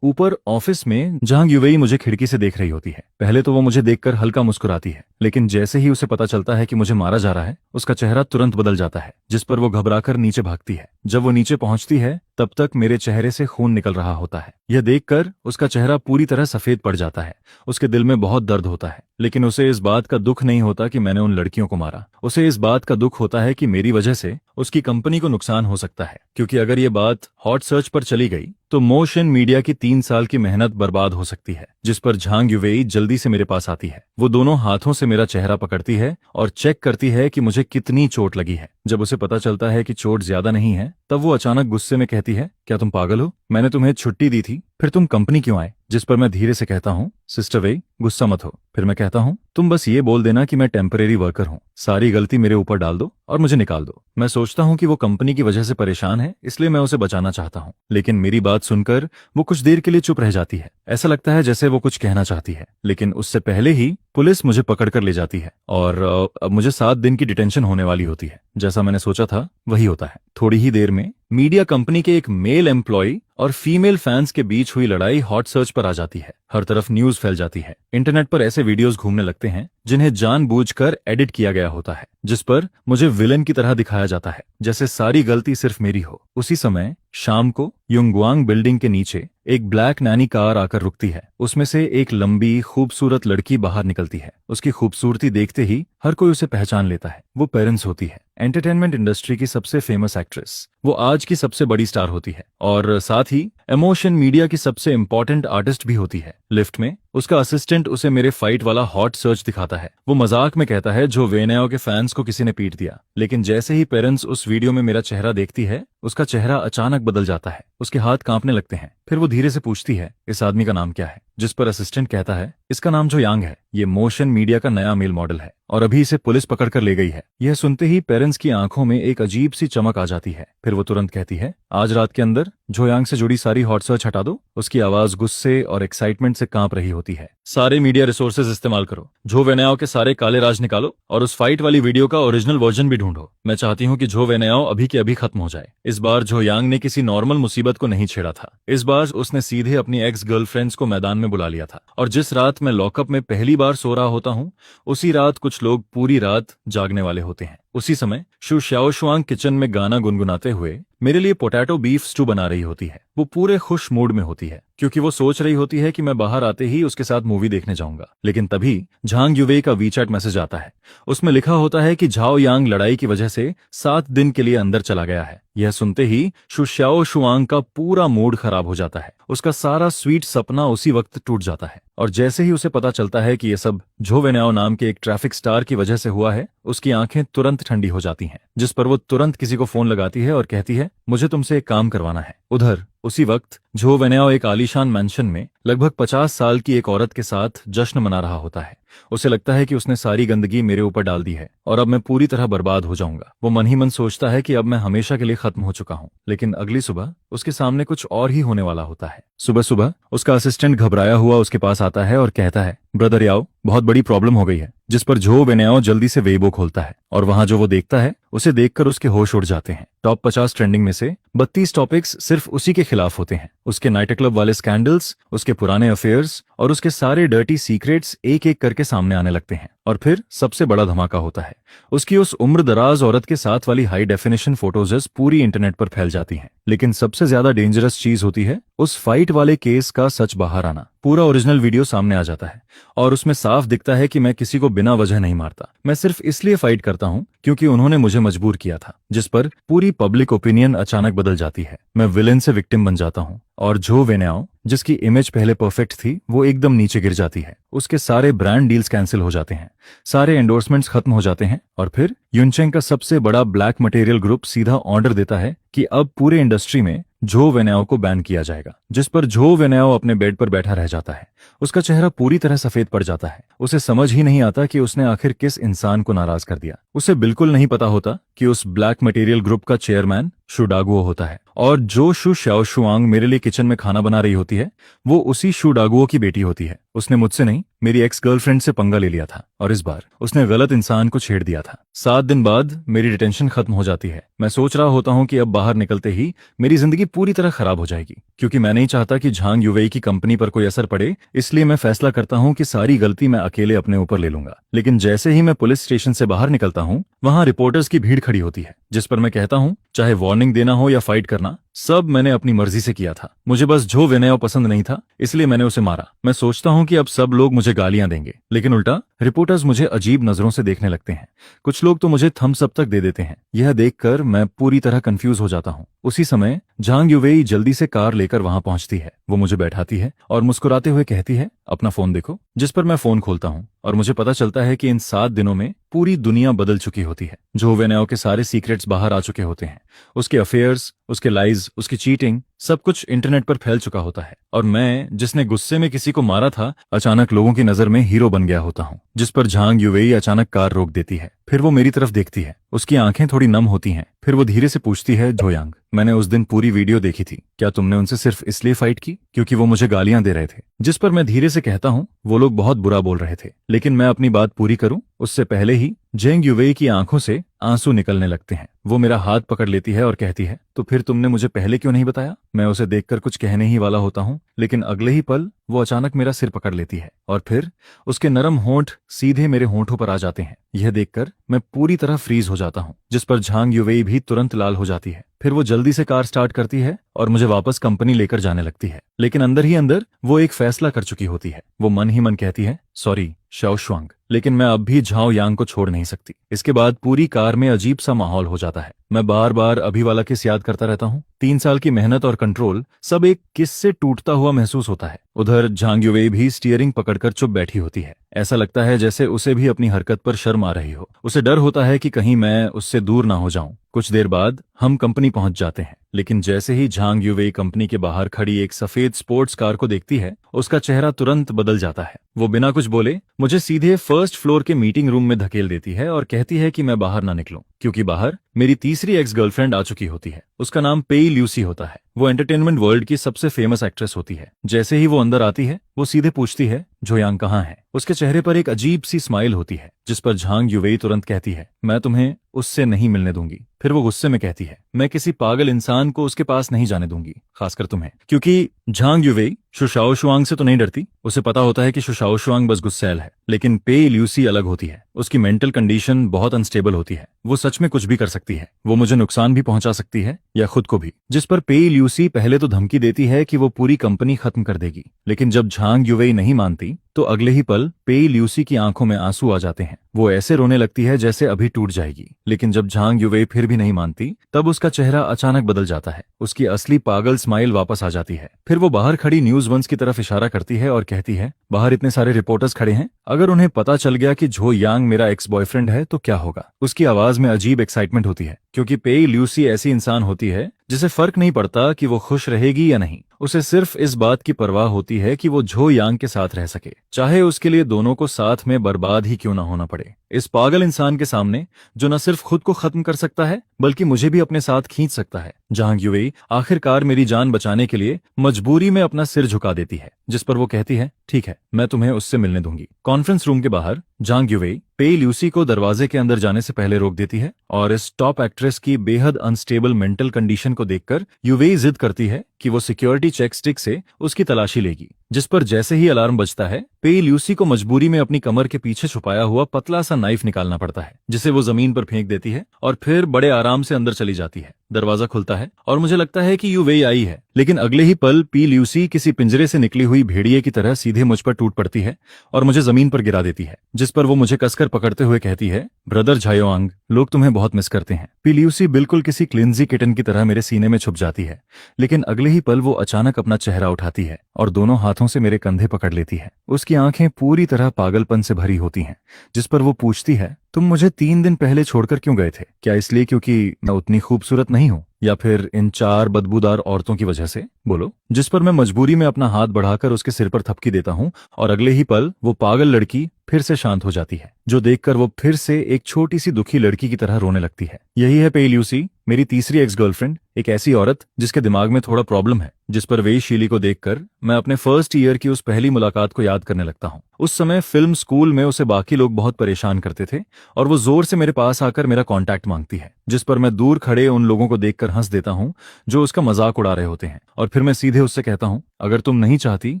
ऊपर ऑफिस में जहां युवई मुझे खिड़की से देख रही होती है। पहले तो वो मुझे देखकर हल्का मुस्कुराती है, लेकिन जैसे ही उसे पता चलता है कि मुझे मारा जा रहा है, उसका चेहरा तुरंत बदल जाता है, जिस पर वो घबराकर नीचे भागती है। जब वो नीचे पहुंचती है तब तक मेरे चेहरे से खून निकल रहा होता है। यह देखकर उसका चेहरा पूरी तरह सफेद पड़ जाता है। उसके दिल में बहुत दर्द होता है, लेकिन उसे इस बात का दुख नहीं होता कि मैंने उन लड़कियों को मारा। उसे इस बात का दुख होता है कि मेरी वजह से उसकी कंपनी को नुकसान हो सकता है, क्योंकि अगर ये बात हॉट सर्च पर चली गई तो मोशन मीडिया की 3 साल की मेहनत बर्बाद हो सकती है। जिस पर झांग युवेई जल्दी से मेरे पास आती है। वो दोनों हाथों से मेरा चेहरा पकड़ती है और चेक करती है कि मुझे कितनी चोट लगी है। जब उसे पता चलता है कि चोट ज्यादा नहीं है, तब वो अचानक गुस्से में कहती है, क्या तुम पागल हो? मैंने तुम्हें छुट्टी दी थी, फिर तुम कंपनी क्यों आए? जिस पर मैं धीरे से कहता हूँ, सिस्टर वेई, गुस्सा मत हो। फिर मैं कहता हूँ, तुम बस ये बोल देना कि मैं टेम्परेरी वर्कर हूँ, सारी गलती मेरे ऊपर डाल दो और मुझे निकाल दो। मैं सोचता हूँ कि वो कंपनी की वजह से परेशान है, इसलिए मैं उसे बचाना चाहता हूँ। लेकिन मेरी बात सुनकर वो कुछ देर के लिए चुप रह जाती है। ऐसा लगता है जैसे वो कुछ कहना चाहती है, लेकिन उससे पहले ही पुलिस मुझे पकड़कर ले जाती है और अब मुझे 7 दिन की डिटेंशन होने वाली होती है। जैसा मैंने सोचा था वही होता है। थोड़ी ही देर में मीडिया कंपनी के एक मेल एम्प्लॉय और फीमेल फैंस के बीच हुई लड़ाई हॉट सर्च पर आ जाती है। हर तरफ न्यूज फैल जाती है। इंटरनेट पर ऐसे वीडियोस घूमने लगते हैं जिन्हें जानबूझकर एडिट किया गया होता है, जिस पर मुझे विलेन की तरह दिखाया जाता है, जैसे सारी गलती सिर्फ मेरी हो। उसी समय शाम को युंगवांग बिल्डिंग के नीचे एक ब्लैक नैनी कार आकर रुकती है। उसमें से एक लंबी खूबसूरत लड़की बाहर निकलती है। उसकी खूबसूरती देखते ही हर कोई उसे पहचान लेता है। वो पेरेंट्स होती है, एंटरटेनमेंट इंडस्ट्री की सबसे फेमस एक्ट्रेस। वो आज की सबसे बड़ी स्टार होती है और साथ ही इमोशन मीडिया की सबसे इंपॉर्टेंट आर्टिस्ट भी होती है। लिफ्ट में उसका असिस्टेंट उसे मेरे फाइट वाला हॉट सर्च दिखाता है। वो मजाक में कहता है जो वेनेओ के फैंस को किसी ने पीट दिया, लेकिन जैसे ही पेरेंट्स उस वीडियो में मेरा चेहरा देखती है, उसका चेहरा अचानक बदल जाता है। उसके हाथ कांपने लगते हैं। फिर वो धीरे से पूछती है, इस आदमी का नाम क्या है? जिस पर असिस्टेंट कहता है, इसका नाम जो यांग है, ये मोशन मीडिया का नया मेल मॉडल है और अभी इसे पुलिस पकड़ कर ले गई है। यह सुनते ही पेरेंट्स की आंखों में एक अजीब सी चमक आ जाती है। फिर वो तुरंत कहती है, आज रात के अंदर जो यांग से जुड़ी सारी हॉट सर्च हटा दो। उसकी आवाज गुस्से और एक्साइटमेंट से कांप रही होती है। सारे मीडिया रिसोर्सेज इस्तेमाल करो, जो वेनेओ के सारे काले राज निकालो और उस फाइट वाली वीडियो का ओरिजिनल वर्जन भी ढूंढो। मैं चाहती हूँ कि जो वेनेओ अभी के अभी खत्म हो जाए। इस बार जो यांग ने किसी नॉर्मल मुसीबत को नहीं छेड़ा था। इस बार उसने सीधे अपनी एक्स गर्लफ्रेंड्स को मैदान में बुला लिया था। और जिस रात मैं लॉकअप में पहली बार सो रहा होता हूँ, उसी रात कुछ लोग पूरी रात जागने वाले होते हैं। उसी समय शु शाओशुआंग किचन में गाना गुनगुनाते हुए मेरे लिए पोटैटो बीफ स्टू बना रही होती है। वो पूरे खुश मूड में होती है, क्योंकि वो सोच रही होती है कि मैं बाहर आते ही उसके साथ मूवी देखने जाऊंगा। लेकिन तभी झांग युवे का वीचैट मैसेज आता है। उसमें लिखा होता है कि झाओ यांग लड़ाई की वजह से 7 दिन के लिए अंदर चला गया है। यह सुनते ही शु शाओशुआंग का पूरा मूड खराब हो जाता है। उसका सारा स्वीट सपना उसी वक्त टूट जाता है और जैसे ही उसे पता चलता है कि यह सब झो वेनेओ नाम के एक ट्रैफिक स्टार की वजह से हुआ है, उसकी आंखें तुरंत ठंडी हो जाती हैं। जिस पर वो तुरंत किसी को फोन लगाती है और कहती है, मुझे तुमसे एक काम करवाना है। उधर उसी वक्त झो वेनेओ एक आलीशान मैंशन में लगभग 50 साल की एक औरत के साथ जश्न मना रहा होता है। उसे लगता है कि उसने सारी गंदगी मेरे ऊपर डाल दी है और अब मैं पूरी तरह बर्बाद हो जाऊंगा। वो मन ही मन सोचता है कि अब मैं हमेशा के लिए खत्म हो चुका हूँ। लेकिन अगली सुबह उसके सामने कुछ और ही होने वाला होता है। सुबह सुबह उसका असिस्टेंट घबराया हुआ उसके पास आता है और कहता है, ब्रदर याओ, बहुत बड़ी प्रॉब्लम हो गई है। जिस पर झो वेनेओ जल्दी से वेबो खोलता है और वहां जो वो देखता है उसे देखकर उसके होश उड़ जाते हैं। टॉप 50 ट्रेंडिंग में से 32 टॉपिक्स सिर्फ उसी के खिलाफ होते हैं। उसके नाइट क्लब वाले स्कैंडल्स, उसके पुराने अफेयर्स और उसके सारे डर्टी सीक्रेट्स एक एक करके सामने आने लगते हैं। और फिर सबसे बड़ा धमाका होता है। उसकी उस उम्र दराज औरत के साथ वाली हाई डेफिनेशन फोटोजेस पूरी इंटरनेट पर फैल जाती हैं। लेकिन सबसे ज्यादा डेंजरस चीज होती है उस फाइट वाले केस का सच बाहर आना। पूरा ओरिजिनल वीडियो सामने आ जाता है और उसमें साफ दिखता है कि मैं किसी को बिना वजह नहीं मारता। मैं सिर्फ इसलिए फाइट करता हूँ क्योंकि उन्होंने मुझे मजबूर किया था। जिस पर पूरी पब्लिक ओपिनियन अचानक बदल जाती है। मैं विलेन से विक्टिम बन जाता हूँ और झो वेनेओ, जिसकी इमेज पहले परफेक्ट थी, वो एकदम नीचे गिर जाती है। उसके सारे ब्रांड डील्स कैंसिल हो जाते हैं, सारे एंडोर्समेंट्स खत्म हो जाते हैं और फिर युनचेंग का सबसे बड़ा ब्लैक मटेरियल ग्रुप सीधा ऑर्डर देता है कि अब पूरे इंडस्ट्री में झो वेनेओ को बैन किया जाएगा। जिस पर झो वेनेओ अपने बेड पर बैठा रह जाता है। उसका चेहरा पूरी तरह सफेद पड़ जाता है। उसे समझ ही नहीं आता कि उसने आखिर किस इंसान को नाराज कर दिया। उसे बिल्कुल नहीं पता होता कि उस ब्लैक मटेरियल ग्रुप का चेयरमैन शुडागुओ होता है और जो शु शाओशुआंग मेरे लिए किचन में खाना बना रही होती है वो उसी शु डागुओ की बेटी होती है। उसने मुझसे नहीं, मेरी एक्स गर्लफ्रेंड से पंगा ले लिया था और इस बार उसने गलत इंसान को छेड़ दिया था। 7 दिन बाद मेरी डिटेंशन खत्म हो जाती है। मैं सोच रहा होता हूँ कि अब बाहर निकलते ही मेरी जिंदगी पूरी तरह खराब हो जाएगी, क्योंकि मैं नहीं चाहता कि झांग यूवेई की कंपनी पर कोई असर पड़े। इसलिए मैं फैसला करता हूँ कि सारी गलती मैं अकेले अपने ऊपर ले लूंगा। लेकिन जैसे ही मैं पुलिस स्टेशन से बाहर निकलता हूँ वहां रिपोर्टर्स की भीड़ खड़ी होती है, जिस पर मैं कहता हूँ चाहे वार्निंग देना हो या फाइट करना, सब मैंने अपनी मर्जी से किया था। मुझे बस झो विनय पसंद नहीं था, इसलिए मैंने उसे मारा। मैं सोचता हूँ कि अब सब लोग मुझे गालियां देंगे, लेकिन उल्टा रिपोर्टर्स मुझे अजीब नजरों से देखने लगते हैं। कुछ लोग तो मुझे थम्स अप तक दे देते हैं। यह देखकर मैं पूरी तरह कंफ्यूज हो जाता हूँ। उसी समय झांग यूवेई जल्दी से कार लेकर वहां पहुंचती है। वो मुझे बैठाती है और मुस्कुराते हुए कहती है, अपना फोन देखो। जिस पर मैं फोन खोलता हूँ और मुझे पता चलता है कि इन 7 दिनों में पूरी दुनिया बदल चुकी होती है। जो वेनेओ के सारे सीक्रेट्स बाहर आ चुके होते हैं। उसके अफेयर्स, उसके लाइज, उसकी चीटिंग, सब कुछ इंटरनेट पर फैल चुका होता है। और मैं, जिसने गुस्से में किसी को मारा था, अचानक लोगों की नजर में हीरो बन गया होता हूँ। जिस पर झांग यूवेई अचानक कार रोक देती है। फिर वो मेरी तरफ देखती है। उसकी आंखें थोड़ी नम होती हैं। फिर वो धीरे से पूछती है, झोयांग, मैंने उस दिन पूरी वीडियो देखी थी, क्या तुमने उनसे सिर्फ इसलिए फाइट की क्योंकि वो मुझे गालियां दे रहे थे? जिस पर मैं धीरे से कहता हूँ, वो लोग बहुत बुरा बोल रहे थे, लेकिन मैं अपनी बात पूरी करूं उससे पहले ही जेंग यूवेई की आंखों से आंसू निकलने लगते हैं। वो मेरा हाथ पकड़ लेती है और कहती है, तो फिर तुमने मुझे पहले क्यों नहीं बताया? मैं उसे देखकर कुछ कहने ही वाला होता हूँ, लेकिन अगले ही पल वो अचानक मेरा सिर पकड़ लेती है और फिर उसके नरम होंठ सीधे मेरे होंठों पर आ जाते हैं। यह देखकर मैं पूरी तरह फ्रीज हो जाता हूँ, जिस पर झांग यूवेई भी तुरंत लाल हो जाती है। फिर वो जल्दी से कार स्टार्ट करती है और मुझे वापस कंपनी लेकर जाने लगती है। लेकिन अंदर ही अंदर वो एक फैसला कर चुकी होती है। वो मन ही मन कहती है, सॉरी शाओशुआंग, लेकिन मैं अब भी झाओ यांग को छोड़ नहीं सकती। इसके बाद पूरी कार में अजीब सा माहौल हो जाता है। मैं बार बार अभी वाला किस याद करता रहता हूँ। 3 साल की मेहनत और कंट्रोल सब एक किस से टूटता हुआ महसूस होता है। उधर झांग यूवेई भी स्टीयरिंग पकड़कर चुप बैठी होती है। ऐसा लगता है जैसे उसे भी अपनी हरकत पर शर्म आ रही हो। उसे डर होता है कि कहीं मैं उससे दूर ना हो जाऊं। कुछ देर बाद हम कंपनी पहुंच जाते हैं, लेकिन जैसे ही झांग यूवेई कंपनी के बाहर खड़ी एक सफेद स्पोर्ट्स कार को देखती है, उसका चेहरा तुरंत बदल जाता है। वो बिना कुछ बोले मुझे सीधे फर्स्ट फ्लोर के मीटिंग रूम में धकेल देती है और कहती है कि मैं बाहर ना निकलूं, क्योंकि बाहर मेरी तीसरी एक्स गर्लफ्रेंड आ चुकी होती है। उसका नाम पेई ल्यूसी होता है। वो एंटरटेनमेंट वर्ल्ड की सबसे फेमस एक्ट्रेस होती है। जैसे ही वो अंदर आती है, वो सीधे पूछती है, झोयांग कहाँ है? उसके चेहरे पर एक अजीब सी स्माइल होती है, जिस पर झांग यूवेई तुरंत कहती है, मैं तुम्हें उससे नहीं मिलने दूंगी। फिर वो गुस्से में कहती है, मैं किसी पागल इंसान को उसके पास नहीं जाने दूंगी, खासकर तुम्हें। क्योंकि झांग यूवेई शु शाओशुआंग से तो नहीं डरती। उसे पता होता है कि शु शाओशुआंग बस गुस्सैल है, लेकिन पेई ल्यूसी अलग होती है। उसकी मेंटल कंडीशन बहुत अनस्टेबल होती है। वो सच में कुछ भी कर सकती है। वो मुझे नुकसान भी पहुंचा सकती है या खुद को भी। जिस पर पेई ल्यूसी पहले तो धमकी देती है कि वो पूरी कंपनी खत्म कर देगी, लेकिन जब झांग यूवेई नहीं मानती तो अगले ही पल पेई ल्यूसी की आंखों में आंसू आ जाते हैं। वो ऐसे रोने लगती है जैसे अभी टूट जाएगी। लेकिन जब झांग यूवेई फिर भी नहीं मानती, तब उसका चेहरा अचानक बदल जाता है। उसकी असली पागल स्माइल वापस आ जाती है। फिर वो बाहर खड़ी न्यूज वंस की तरफ इशारा करती है और कहती है, बाहर इतने सारे रिपोर्टर्स खड़े हैं, अगर उन्हें पता चल गया कि झो यांग मेरा एक्स बॉयफ्रेंड है तो क्या होगा? उसकी आवाज में अजीब एक्साइटमेंट होती है, क्योंकि पेई ल्यूसी ऐसी इंसान होती है जिसे फर्क नहीं पड़ता कि वो खुश रहेगी या नहीं। उसे सिर्फ इस बात की परवाह होती है कि वो झो यांग के साथ रह सके, चाहे उसके लिए दोनों को साथ में बर्बाद ही क्यों ना होना पड़े। इस पागल इंसान के सामने, जो न सिर्फ खुद को खत्म कर सकता है बल्कि मुझे भी अपने साथ खींच सकता है, झांग यूवेई आखिरकार मेरी जान बचाने के लिए मजबूरी में अपना सिर झुका देती है। जिस पर वो कहती है, ठीक है, मैं तुम्हें उससे मिलने दूंगी। कॉन्फ्रेंस रूम के बाहर झांग यूवेई पेई ल्यूसी को दरवाजे के अंदर जाने से पहले रोक देती है और इस टॉप एक्ट्रेस की बेहद अनस्टेबल मेंटल कंडीशन को देखकर यूवेई जिद करती है कि वो सिक्योरिटी चेक स्टिक से उसकी तलाशी लेगी। जिस पर जैसे ही अलार्म बजता है, पेई ल्यूसी को मजबूरी में अपनी कमर के पीछे छुपाया हुआ पतला सा नाइफ निकालना पड़ता है, जिसे वो जमीन पर फेंक देती है और फिर बड़े आराम से अंदर चली जाती है। दरवाजा खुलता है और मुझे लगता है कि यूवेई आई है, लेकिन अगले ही पल पी ल्यूसी किसी पिंजरे से निकली हुई भेड़िए की तरह सीधे मुझ पर टूट पड़ती है और मुझे जमीन पर गिरा देती है। जिस पर वो मुझे कसकर पकड़ते हुए कहती है, ब्रदर झायोआंग, लोग तुम्हें बहुत मिस करते हैं। पी ल्यूसी बिल्कुल किसी क्लिंजी किटन की तरह मेरे सीने में छुप जाती है, लेकिन अगले ही पल वो अचानक अपना चेहरा उठाती है और दोनों हाथों से मेरे कंधे पकड़ लेती है। उसकी आंखें पूरी तरह पागलपन से भरी होती हैं। जिस पर वो पूछती है, तुम मुझे 3 दिन पहले छोड़कर क्यों गए थे? क्या इसलिए क्योंकि मैं उतनी खूबसूरत नहीं हूं, या फिर इन 4 बदबूदार औरतों की वजह से? बोलो। जिस पर मैं मजबूरी में अपना हाथ बढ़ाकर उसके सिर पर थपकी देता हूँ और अगले ही पल वो पागल लड़की फिर से शांत हो जाती है, जो देखकर वो फिर से एक छोटी सी दुखी लड़की की तरह रोने लगती है। यही है पेल यूसी, मेरी तीसरी एक्स गर्लफ्रेंड, एक ऐसी औरत जिसके दिमाग में थोड़ा प्रॉब्लम है, जिस पर वेश-शीली को देखकर मैं अपने फर्स्ट ईयर की उस पहली मुलाकात को याद करने लगता हूँ। उस समय फिल्म स्कूल में उसे बाकी लोग बहुत परेशान करते थे और वो जोर से मेरे पास आकर मेरा कांटेक्ट मांगती है, जिस पर मैं दूर खड़े उन लोगों को देखकर हंस देता हूँ जो उसका मजाक उड़ा रहे होते हैं, और फिर मैं सीधे उससे कहता हूँ, अगर तुम नहीं चाहती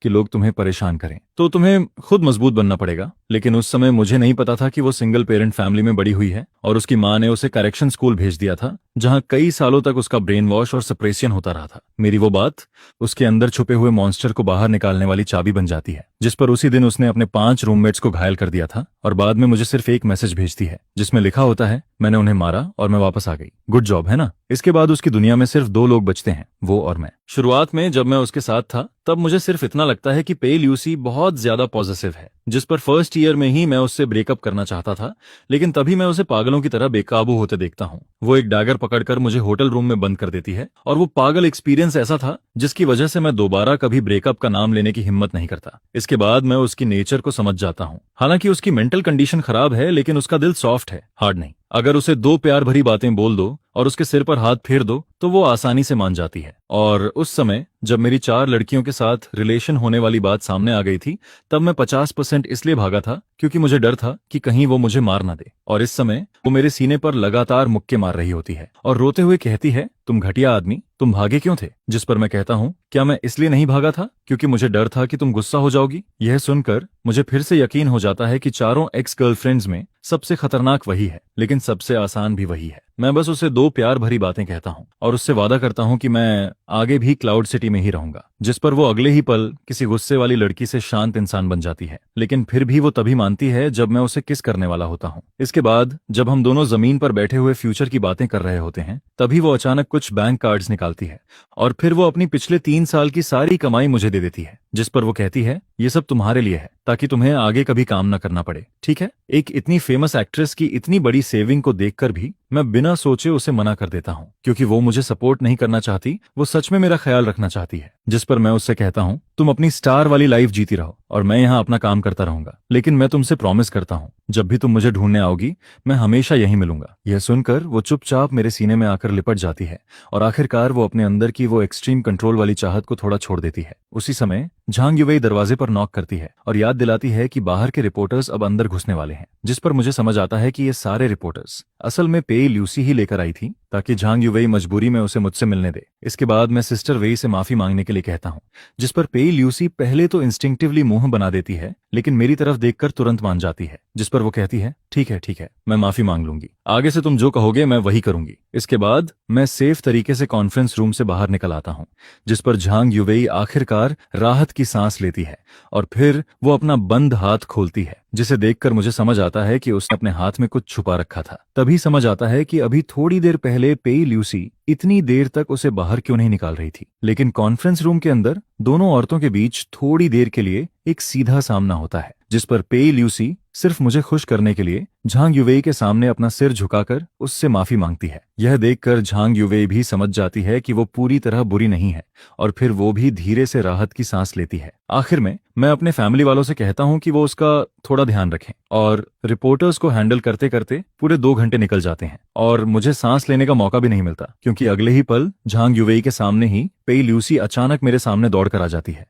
कि लोग तुम्हें परेशान करें तो तुम्हें खुद मजबूत बनना पड़ेगा। लेकिन उस समय मुझे नहीं पता था कि वो सिंगल पेरेंट फैमिली में बड़ी हुई है और उसकी माँ ने उसे करेक्शन स्कूल भेज दिया था, जहां कई सालों तक उसका ब्रेन वॉश और सप्रेशन होता रहा था। मेरी वो बात उसके अंदर छुपे हुए मॉन्स्टर को बाहर निकालने वाली चाबी बन जाती है, जिस पर उसी दिन उसने अपने 5 रूममेट्स को घायल कर दिया था और बाद में मुझे सिर्फ एक मैसेज भेजती है जिसमें लिखा होता है, मैंने उन्हें मारा और मैं वापस आ गई। गुड जॉब, है ना। इसके बाद उसकी दुनिया में सिर्फ 2 लोग बचते हैं, वो और मैं। शुरुआत में जब मैं उसके साथ था तब मुझे सिर्फ इतना लगता है कि पेल यूसी बहुत ज्यादा पॉजिटिव है, जिस पर फर्स्ट ईयर में ही मैं उससे ब्रेकअप करना चाहता था। लेकिन तभी मैं उसे पागलों की तरह बेकाबू होते देखता हूँ। वो एक डैगर पकड़कर मुझे होटल रूम में बंद कर देती है और वो पागल एक्सपीरियंस ऐसा था जिसकी वजह से मैं दोबारा कभी ब्रेकअप का नाम लेने की हिम्मत नहीं करता। इसके बाद मैं उसकी नेचर को समझ जाता हूँ। हालांकि उसकी मेंटल कंडीशन खराब है, लेकिन उसका दिल सॉफ्ट है, हार्ड नहीं। अगर उसे 2 प्यार भरी बातें बोल दो और उसके सिर पर हाथ फेर दो तो वो आसानी से मान जाती है। और उस समय जब मेरी 4 लड़कियों के साथ रिलेशन होने वाली बात सामने आ गई थी, तब मैं 50% इसलिए भागा था क्योंकि मुझे डर था कि कहीं वो मुझे मार ना दे। और इस समय वो मेरे सीने पर लगातार मुक्के मार रही होती है और रोते हुए कहती है, तुम घटिया आदमी, तुम भागे क्यों थे। जिस पर मैं कहता हूँ, क्या मैं इसलिए नहीं भागा था क्योंकि मुझे डर था कि तुम गुस्सा हो जाओगी। यह सुनकर मुझे फिर से यकीन हो जाता है कि चारों एक्स गर्लफ्रेंड्स में सबसे खतरनाक वही है, लेकिन सबसे आसान भी वही है। मैं बस उसे 2 प्यार भरी बातें कहता हूँ और उससे वादा करता हूँ कि मैं आगे भी क्लाउड सिटी में ही रहूंगा, जिस पर वो अगले ही पल किसी गुस्से वाली लड़की से शांत इंसान बन जाती है। लेकिन फिर भी वो तभी मानती है जब मैं उसे किस करने वाला होता हूँ। इसके बाद जब हम दोनों जमीन पर बैठे हुए फ्यूचर की बातें कर रहे होते हैं, तभी वो अचानक कुछ बैंक कार्ड्स निकालती है और फिर वो अपनी पिछले 3 साल की सारी कमाई मुझे दे देती है, जिस पर वो कहती है, ये सब तुम्हारे लिए है ताकि तुम्हें आगे कभी काम न करना पड़े, ठीक है। एक इतनी फेमस एक्ट्रेस की इतनी बड़ी सेविंग को देखकर भी मैं बिना सोचे उसे मना कर देता हूँ, क्योंकि वो मुझे सपोर्ट नहीं करना चाहती, वो सच में मेरा ख्याल रखना चाहती है। जिस पर मैं उससे कहता हूँ, तुम अपनी स्टार वाली लाइफ जीती रहो और मैं यहाँ अपना काम करता रहूंगा, लेकिन मैं तुमसे प्रॉमिस करता हूँ, जब भी तुम मुझे ढूंढने आओगी मैं हमेशा यहीं मिलूंगा। यह सुनकर वो चुपचाप मेरे सीने में आकर लिपट जाती है और आखिरकार वो अपने अंदर की वो एक्सट्रीम कंट्रोल वाली चाहत को थोड़ा छोड़ देती है। उसी समय झांग युवेई दरवाजे पर नॉक करती है और याद दिलाती है कि बाहर के रिपोर्टर्स अब अंदर घुसने वाले हैं, जिस पर मुझे समझ आता है कि ये सारे रिपोर्टर्स असल में पेल यूसी ही लेकर आई थी ताकि झांग युवेई मजबूरी में उसे मुझसे मिलने दे। इसके बाद मैं सिस्टर वेई से माफी मांगने के लिए कहता हूँ, जिस पर पेल यूसी पहले तो इंस्टिंक्टिवली मुंह बना देती है, लेकिन मेरी तरफ देखकर तुरंत मान जाती है, जिस पर वो कहती है, ठीक है, मैं माफी मांग लूंगी, आगे से तुम जो कहोगे मैं वही करूंगी। इसके बाद मैं सेफ तरीके से कॉन्फ्रेंस रूम से बाहर निकल आता हूँ, जिस पर झांग युवेई आखिरकार राहत की सांस लेती है और फिर वो अपना बंद हाथ खोलती है, जिसे देखकर मुझे समझ आता है कि उसने अपने हाथ में कुछ छुपा रखा था। तभी समझ आता है कि अभी थोड़ी देर पहले पेल यूसी इतनी देर तक उसे बाहर क्यों नहीं निकाल रही थी। लेकिन कॉन्फ्रेंस रूम के अंदर दोनों औरतों के बीच थोड़ी देर के लिए एक सीधा सामना होता है, जिस पर पेल यूसी सिर्फ मुझे खुश करने के लिए झांग युवेई के सामने अपना सिर झुकाकर उससे माफी मांगती है। यह देखकर झांग युवेई भी समझ जाती है कि वो पूरी तरह बुरी नहीं है और फिर वो भी धीरे से राहत की सांस लेती है। आखिर में मैं अपने फैमिली वालों से कहता हूँ कि वो उसका थोड़ा ध्यान रखें, और रिपोर्टर्स को हैंडल करते करते पूरे 2 घंटे निकल जाते हैं और मुझे सांस लेने का मौका भी नहीं मिलता, क्योंकि अगले ही पल झांग युवेई के सामने ही पेल यूसी अचानक मेरे सामने दौड़कर आ जाती है,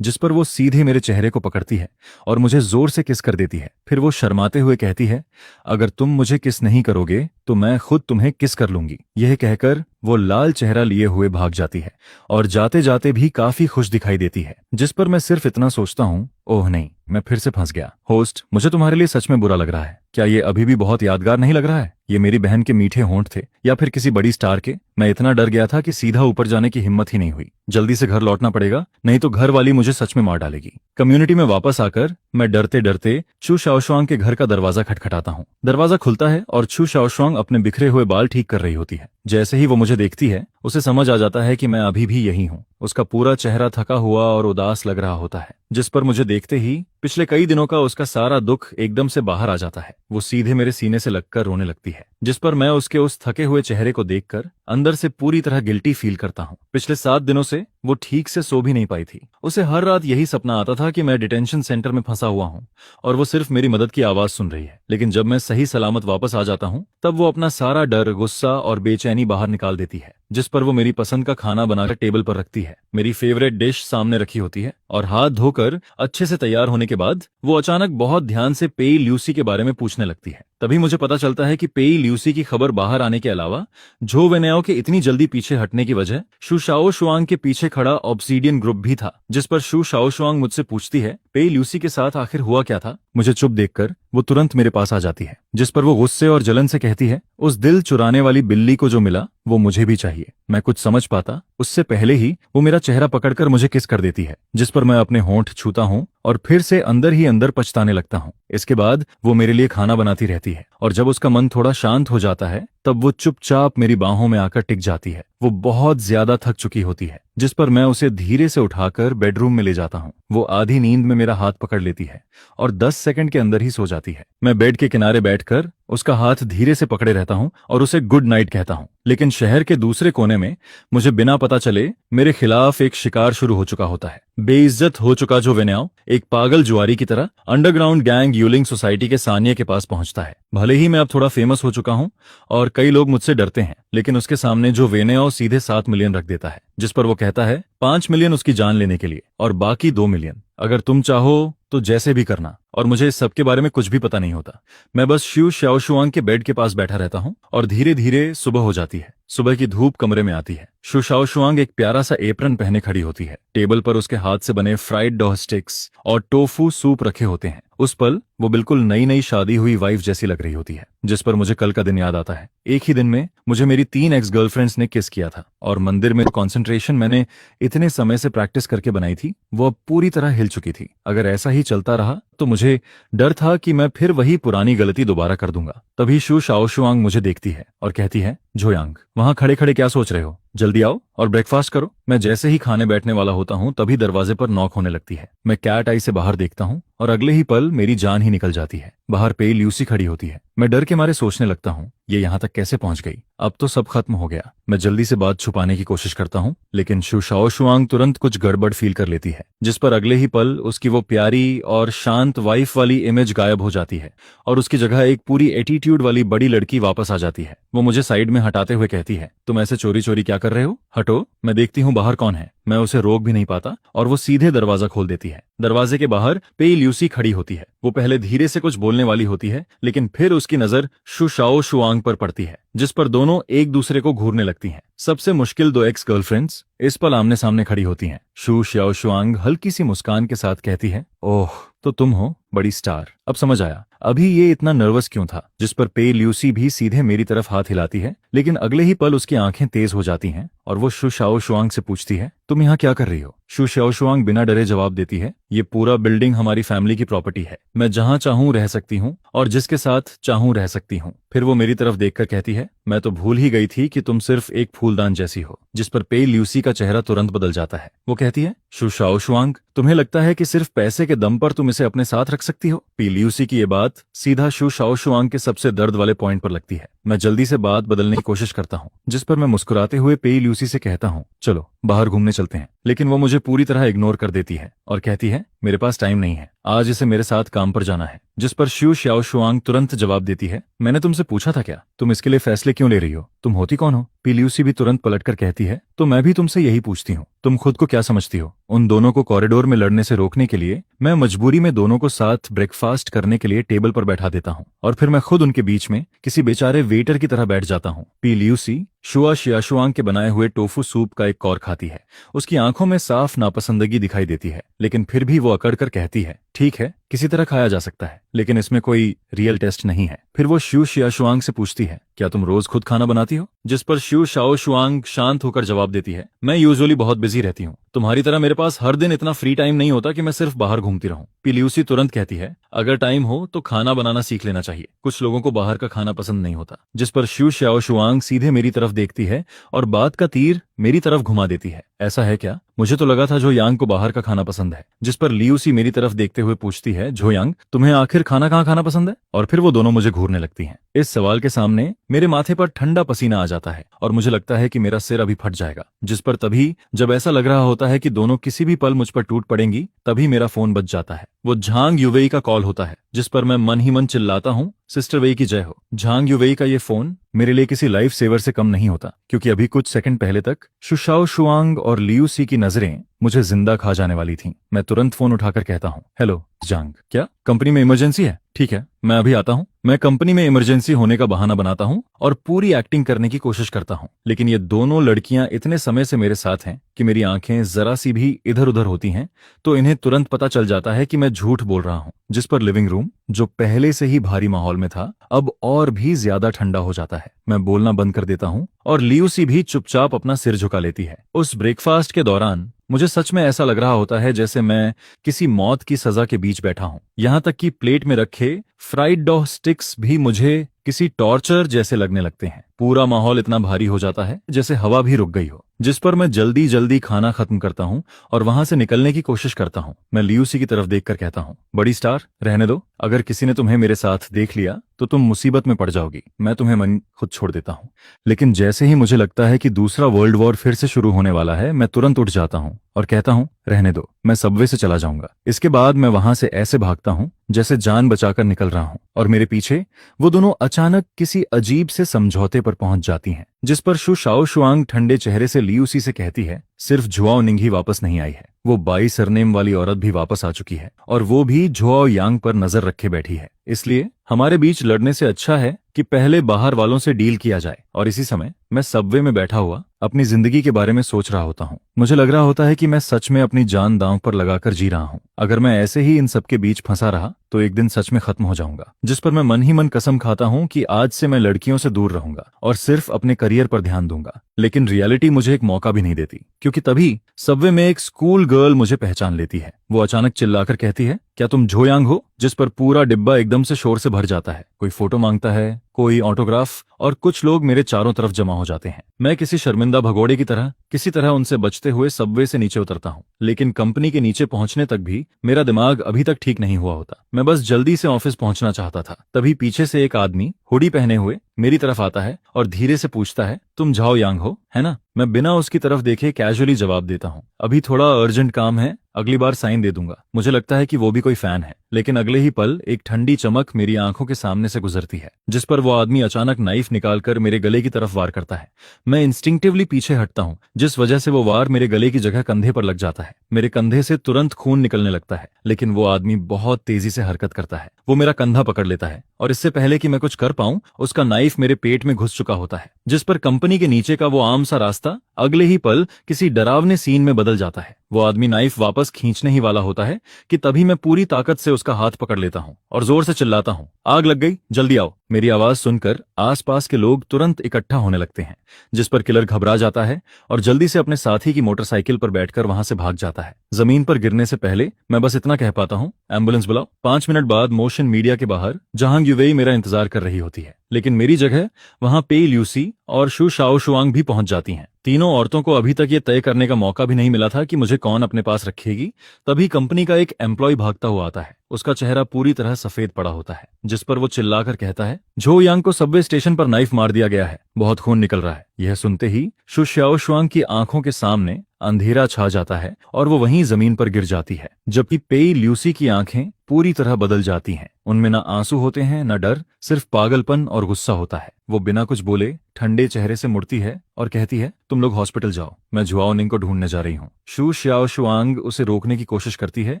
जिस पर वो सीधे मेरे चेहरे को पकड़ती है और मुझे जोर से किस कर देती है। फिर वो शर्माते हुए कहती है, अगर तुम मुझे किस नहीं करोगे तो मैं खुद तुम्हें किस कर लूंगी। यह कहकर वो लाल चेहरा लिए हुए भाग जाती है और जाते जाते भी काफी खुश दिखाई देती है, जिस पर मैं सिर्फ इतना सोचता हूँ, ओह नहीं, मैं फिर से फंस गया। होस्ट, मुझे तुम्हारे लिए सच में बुरा लग रहा है। क्या ये अभी भी बहुत यादगार नहीं लग रहा है? ये मेरी बहन के मीठे होंठ थे या फिर किसी बड़ी स्टार के? मैं इतना डर गया था कि सीधा ऊपर जाने की हिम्मत ही नहीं हुई। जल्दी से घर लौटना पड़ेगा, नहीं तो घर वाली मुझे सच में मार डालेगी। कम्युनिटी में वापस आकर मैं डरते डरते चू शाओशुआंग के घर का दरवाजा खटखटाता हूँ। दरवाजा खुलता है और चू शाओशुआंग अपने बिखरे हुए बाल ठीक कर रही होती है। जैसे ही वो मुझे देखती है, उसे समझ आ जाता है कि मैं अभी भी यही हूँ। उसका पूरा चेहरा थका हुआ और उदास लग रहा होता है, जिस पर मुझे देखते ही पिछले कई दिनों का उसका सारा दुख एकदम से बाहर आ जाता है। वो सीधे मेरे सीने से लगकर रोने लगती है, जिस पर मैं उसके उस थके हुए चेहरे को देखकर अंदर से पूरी तरह गिल्टी फील करता हूँ। पिछले 7 दिनों से वो ठीक से सो भी नहीं पाई थी। उसे हर रात यही सपना आता था कि मैं डिटेंशन सेंटर में फंसा हुआ हूँ और वो सिर्फ मेरी मदद की आवाज सुन रही है। लेकिन जब मैं सही सलामत वापस आ जाता हूँ तब वो अपना सारा डर, गुस्सा और बेचैनी बाहर निकाल देती है, जिस पर वो मेरी पसंद का खाना बनाकर टेबल पर रखती है। मेरी फेवरेट डिश सामने रखी होती है और हाथ धोकर अच्छे से तैयार होने के बाद वो अचानक बहुत ध्यान से पेई ल्यूसी के बारे में पूछने लगती है। तभी मुझे पता चलता है कि पेई ल्यूसी की खबर बाहर आने के अलावा झो वेनेओ के इतनी जल्दी पीछे हटने की वजह शू शाओशुआंग के पीछे खड़ा ऑब्सीडियन ग्रुप भी था। जिस पर शू शाओशुआंग मुझसे पूछती है पेई ल्यूसी के साथ आखिर हुआ क्या था। मुझे चुप देखकर वो तुरंत मेरे पास आ जाती है, जिस पर वो गुस्से और जलन से कहती है उस दिल चुराने वाली बिल्ली को जो मिला वो मुझे भी चाहिए। मैं कुछ समझ पाता उससे पहले ही वो मेरा चेहरा पकड़कर मुझे किस कर देती है, जिस पर मैं अपने होंठ छूता हूँ और फिर से अंदर ही अंदर पछताने लगता हूँ। इसके बाद वो मेरे लिए खाना बनाती रहती है और जब उसका मन थोड़ा शांत हो जाता है तब वो चुपचाप मेरी बाहों में आकर टिक जाती है। वो बहुत ज्यादा थक चुकी होती है, जिस पर मैं उसे धीरे से उठाकर बेडरूम में ले जाता हूँ। वो आधी नींद में मेरा हाथ पकड़ लेती है और 10 सेकंड के अंदर ही सो जाती है। मैं बेड के किनारे बैठकर उसका हाथ धीरे से पकड़े रहता हूँ और उसे गुड नाइट कहता हूँ। लेकिन शहर के दूसरे कोने में मुझे बिना पता चले मेरे खिलाफ एक शिकार शुरू हो चुका होता है। बेइज्जत हो चुका जो वेन्याओ एक पागल जुआरी की तरह अंडरग्राउंड गैंग यूलिंग सोसाइटी के सानिया के पास पहुंचता है। भले ही मैं अब थोड़ा फेमस हो चुका हूं और कई लोग मुझसे डरते हैं, लेकिन उसके सामने जो वेन्याओ सीधे 7 मिलियन रख देता है, जिस पर वो कहता है 5 मिलियन उसकी जान लेने के लिए और बाकी 2 मिलियन अगर तुम चाहो तो जैसे भी करना। और मुझे इस सब के बारे में कुछ भी पता नहीं होता। मैं बस शू शाओशुआंग के बेड के पास बैठा रहता हूँ और धीरे धीरे सुबह हो जाती है। सुबह की धूप कमरे में आती है। शू शाओशुआंग एक प्यारा सा एप्रन पहने खड़ी होती है। टेबल पर उसके हाथ से बने फ्राइड डॉ स्टिक्स और टोफू सूप रखे होते हैं। उस पल वो बिल्कुल नई नई शादी हुई वाइफ जैसी लग रही होती है, जिस पर मुझे कल का दिन याद आता है। एक ही दिन में मुझे मेरी 3 एक्स गर्लफ्रेंड्स ने किस किया था और मंदिर में कंसंट्रेशन मैंने इतने समय से प्रैक्टिस करके बनाई थी वो अब पूरी तरह हिल चुकी थी। अगर ऐसा ही चलता रहा तो मुझे डर था कि मैं फिर वही पुरानी गलती दोबारा कर दूंगा। तभी शू शाओशुआंग मुझे देखती है और कहती है, जोयांग वहां खड़े खड़े क्या सोच रहे हो, जल्दी आओ और ब्रेकफास्ट करो। मैं जैसे ही खाने बैठने वाला होता हूँ तभी दरवाजे पर नॉक होने लगती है। मैं कैट आई से बाहर देखता हूँ और अगले ही पल मेरी जान ही निकल जाती है। बाहर पेई ल्यूसी खड़ी होती है। मैं डर के मारे सोचने लगता हूँ ये यहाँ तक कैसे पहुंच गई। अब तो सब खत्म हो गया। मैं जल्दी से बात छुपाने की कोशिश करता हूँ, लेकिन शू शाओशुआंग तुरंत कुछ गड़बड़ फील कर लेती है, जिस पर अगले ही पल उसकी वो प्यारी और शांत वाइफ वाली इमेज गायब हो जाती है और उसकी जगह एक पूरी एटीट्यूड वाली बड़ी लड़की वापस आ जाती है। वो मुझे साइड में हटाते हुए कहती है, तुम ऐसे चोरी चोरी क्या कर रहे हो, हटो, मैं देखती हूँ बाहर कौन है। मैं उसे रोक भी नहीं पाता और वो सीधे दरवाजा खोल देती है। दरवाजे के बाहर पेई ल्यूसी खड़ी होती है। वो पहले धीरे से कुछ बोलने वाली होती है, लेकिन फिर उसकी नजर शू शाओशुआंग पर पड़ती है, जिस पर दोनों एक दूसरे को घूरने लगती हैं। सबसे मुश्किल 2 एक्स गर्लफ्रेंड्स इस पल आमने सामने खड़ी होती हैं। शू शाओशुआंग हल्की सी मुस्कान के साथ कहती है, ओह तो तुम हो बड़ी स्टार, अब समझ आया अभी ये इतना नर्वस क्यों था। जिस पर पेई ल्यूसी भी सीधे मेरी तरफ हाथ हिलाती है, लेकिन अगले ही पल उसकी आंखें तेज हो जाती हैं और वो शू शाओशुआंग से पूछती है, तुम यहाँ क्या कर रही हो। शू शाओशुआंग बिना डरे जवाब देती है, ये पूरा बिल्डिंग हमारी फैमिली की प्रॉपर्टी है, मैं जहाँ चाहूँ रह सकती हूँ और जिसके साथ चाहूँ रह सकती हूँ। फिर वो मेरी तरफ देखकर कहती है, मैं तो भूल ही गई थी कि तुम सिर्फ एक फूलदान जैसी हो। जिस पर पेई ल्यूसी का चेहरा तुरंत बदल जाता है। वो कहती है, शू शाओशुआंग तुम्हें लगता है कि सिर्फ पैसे के दम पर तुम इसे अपने साथ रख सकती हो। पेई ल्यूसी की ये बात सीधा शू शाओशुआंग के सबसे दर्द वाले पॉइंट पर लगती है। मैं जल्दी से बात बदलने की कोशिश करता हूँ, जिस पर मैं मुस्कुराते हुए पेई ल्यूसी से कहता हूँ, चलो बाहर घूमने चलते हैं। लेकिन वो मुझे पूरी तरह इग्नोर कर देती है और कहती है, मेरे पास टाइम नहीं है, आज इसे मेरे साथ काम पर जाना है। जिस पर शू शाओशुआंग तुरंत जवाब देती है, मैंने तुमसे पूछा था क्या, तुम इसके लिए फैसले क्यों ले रही हो, तुम होती कौन हो। पेई ल्यूसी भी तुरंत पलटकर कहती है, तो मैं भी तुमसे यही पूछती हूँ, तुम खुद को क्या समझती हो। उन दोनों को कॉरिडोर में लड़ने से रोकने के लिए मैं मजबूरी में दोनों को साथ ब्रेकफास्ट करने के लिए टेबल पर बैठा देता हूँ और फिर मैं खुद उनके बीच में किसी बेचारे वेटर की तरह बैठ जाता हूँ। पेई ल्यूसी शुआ शाओशुआंग के बनाए हुए टोफू सूप का एक कौर खाती है। उसकी आंखों में साफ नापसंदगी दिखाई देती है, लेकिन फिर भी वो अकड़ कर कहती है, ठीक है किसी तरह खाया जा सकता है, लेकिन इसमें कोई रियल टेस्ट नहीं है। फिर वो शू शाओशुआंग से पूछती है, क्या तुम रोज खुद खाना बनाती हो। जिस पर शू शाओशुआंग शांत होकर जवाब देती है, मैं यूजुअली बहुत बिजी रहती हूँ, तुम्हारी तरह मेरे पास हर दिन इतना फ्री टाइम नहीं होता कि मैं सिर्फ बाहर घूमती रहूं। पेई ल्यूसी तुरंत कहती है, अगर टाइम हो तो खाना बनाना सीख लेना चाहिए, कुछ लोगों को बाहर का खाना पसंद नहीं होता। जिस पर शू शाओशुआंग सीधे मेरी तरफ देखती है और बात का तीर मेरी तरफ घुमा देती है। ऐसा है क्या? मुझे तो लगा था जो यांग को बाहर का खाना पसंद है। जिस पर लियूसी मेरी तरफ देखते हुए पूछती है, जो यांग, तुम्हें आखिर खाना कहाँ खाना पसंद है? और फिर वो दोनों मुझे घूरने लगती हैं। इस सवाल के सामने मेरे माथे पर ठंडा पसीना आ जाता है और मुझे लगता है कि मेरा सिर अभी फट जाएगा। जिस पर तभी, जब ऐसा लग रहा होता है कि दोनों किसी भी पल मुझ पर टूट पड़ेंगी, तभी मेरा फोन बज जाता है। वो झांग युवेई का कॉल होता है, जिस पर मैं मन ही मन चिल्लाता हूँ, सिस्टर वेई की जय हो। झांग युवेई का ये फोन मेरे लिए किसी लाइफ सेवर से कम नहीं होता, क्योंकि अभी कुछ सेकंड पहले तक शुशाओ शुआंग और लियूसी की नजरें मुझे जिंदा खा जाने वाली थीं। मैं तुरंत फोन उठाकर कहता हूँ, हेलो झांग, क्या कंपनी में इमरजेंसी है? ठीक है, मैं अभी आता हूँ। मैं कंपनी में इमरजेंसी होने का बहाना बनाता हूँ और पूरी एक्टिंग करने की कोशिश करता हूँ, लेकिन ये दोनों लड़कियां इतने समय से मेरे साथ हैं कि मेरी आंखें जरा सी भी इधर उधर होती हैं तो इन्हें तुरंत पता चल जाता है कि मैं झूठ बोल रहा हूँ। जिस पर लिविंग रूम, जो पहले से ही भारी माहौल में था, अब और भी ज्यादा ठंडा हो जाता है। मैं बोलना बंद कर देता हूँ और लियूसी भी चुपचाप अपना सिर झुका लेती है। उस ब्रेकफास्ट के दौरान मुझे सच में ऐसा लग रहा होता है जैसे मैं किसी मौत की सजा के बीच बैठा हूं। यहां तक कि प्लेट में रखे फ्राइड डॉ स्टिक्स भी मुझे किसी टॉर्चर जैसे लगने लगते हैं। पूरा माहौल इतना भारी हो जाता है जैसे हवा भी रुक गई हो। जिस पर मैं जल्दी जल्दी खाना खत्म करता हूं और वहां से निकलने की कोशिश करता हूं। मैं लियूसी की तरफ देखकर कहता हूं, बड़ी स्टार, रहने दो। अगर किसी ने तुम्हें मेरे साथ देख लिया तो तुम मुसीबत में पड़ जाओगी। मैं तुम्हें मन खुद छोड़ देता हूं। लेकिन जैसे ही मुझे लगता है कि दूसरा वर्ल्ड वॉर फिर से शुरू होने वाला है, मैं तुरंत उठ जाता हूं और कहता हूं, रहने दो, मैं सबवे से चला जाऊंगा। इसके बाद मैं वहां से ऐसे भागता हूं जैसे जान बचाकर निकल रहा हूं, और मेरे पीछे वो दोनों अचानक किसी अजीब से समझौते पर पहुंच जाती हैं। जिस पर शु शाओ शुआंग ठंडे चेहरे से लियूसी से कहती है, सिर्फ झुआओ निंग ही वापस नहीं आई है, वो बाई सरनेम वाली औरत भी वापस आ चुकी है, और वो भी झुआओ यांग पर नजर रखे बैठी है। इसलिए हमारे बीच लड़ने से अच्छा है कि पहले बाहर वालों से डील किया जाए। और इसी समय मैं सबवे में बैठा हुआ अपनी जिंदगी के बारे में सोच रहा होता हूँ। मुझे लग रहा होता है कि मैं सच में अपनी जान दांव पर लगाकर जी रहा हूँ। अगर मैं ऐसे ही इन सबके बीच फंसा रहा तो एक दिन सच में खत्म हो जाऊंगा। जिस पर मैं मन ही मन कसम खाता हूँ कि आज से मैं लड़कियों से दूर रहूंगा और सिर्फ अपने करियर पर ध्यान दूंगा। लेकिन रियलिटी मुझे एक मौका भी नहीं देती, क्योंकि तभी सबवे में एक स्कूल गर्ल मुझे पहचान लेती है। वो अचानक चिल्लाकर कहती है, क्या तुम झो यांग हो? जिस पर पूरा डिब्बा एकदम से शोर से भर जाता है। कोई फोटो मांगता है, कोई ऑटोग्राफ, और कुछ लोग मेरे चारों तरफ जमा हो जाते हैं। मैं किसी शर्मिंदा भगोड़े की तरह किसी तरह उनसे बचते हुए सबवे से नीचे उतरता हूँ। लेकिन कंपनी के नीचे पहुंचने तक भी मेरा दिमाग अभी तक ठीक नहीं हुआ होता। मैं बस जल्दी से ऑफिस पहुंचना चाहता था। तभी पीछे से एक आदमी हुडी पहने हुए मेरी तरफ आता है और धीरे से पूछता है, तुम झाओ यांग हो, है ना? मैं बिना उसकी तरफ देखे कैजुअली जवाब देता हूँ, अभी थोड़ा अर्जेंट काम है, अगली बार साइन दे दूंगा। मुझे लगता है कि वो भी कोई फैन है, लेकिन अगले ही पल एक ठंडी चमक मेरी आंखों के सामने से गुजरती है, जिस पर वो आदमी अचानक नाइफ निकालकर मेरे गले की तरफ वार करता है। मैं इंस्टिंक्टिवली पीछे हटता हूँ, जिस वजह से वो वार मेरे गले की जगह कंधे पर लग जाता है। मेरे कंधे से तुरंत खून निकलने लगता है, लेकिन वो आदमी बहुत तेजी से हरकत करता है। वो मेरा कंधा पकड़ लेता है और इससे पहले कि मैं कुछ कर पाऊं, उसका नाइफ मेरे पेट में घुस चुका होता है। जिस पर कंपनी के नीचे का वो आम सा रास्ता अगले ही पल किसी डरावने सीन में बदल जाता है। वो आदमी नाइफ वापस खींचने ही वाला होता है कि तभी मैं पूरी ताकत से उसका हाथ पकड़ लेता हूँ और जोर से चिल्लाता हूँ, आग लग गई, जल्दी आओ। मेरी आवाज सुनकर आसपास के लोग तुरंत इकट्ठा होने लगते हैं, जिस पर किलर घबरा जाता है और जल्दी से अपने साथी की मोटरसाइकिल पर बैठकर वहां से भाग जाता है। जमीन पर गिरने से पहले मैं बस इतना कह पाता हूँ, एम्बुलेंस बुलाओ। 5 मिनट बाद मोशन मीडिया के बाहर झांग युवेई मेरा इंतजार कर रही होती है, लेकिन मेरी जगह वहां पेई ल्यूसी और शु शाओ शुआंग भी पहुंच जाती हैं। तीनों औरतों को अभी तक ये तय करने का मौका भी नहीं मिला था कि मुझे कौन अपने पास रखेगी। तभी कंपनी का एक एम्प्लॉय भागता हुआ आता है। उसका चेहरा पूरी तरह सफेद पड़ा होता है, जिस पर वो चिल्लाकर कहता है, झो यांग को सबवे स्टेशन पर नाइफ मार दिया गया है, बहुत खून निकल रहा है। यह सुनते ही शु शाओ शुआंग की आंखों के सामने अंधेरा छा जाता है और वो वहीं जमीन पर गिर जाती है, जबकि पेई ल्यूसी की आंखें पूरी तरह बदल जाती हैं। उनमें न आंसू होते हैं, न डर, सिर्फ पागलपन और गुस्सा होता है। वो बिना कुछ बोले ठंडे चेहरे से मुड़ती है और कहती है, तुम लोग हॉस्पिटल जाओ, मैं झुआओ निंग को ढूंढने जा रही हूँ। शु शाओ शुआंग उसे रोकने की कोशिश करती है,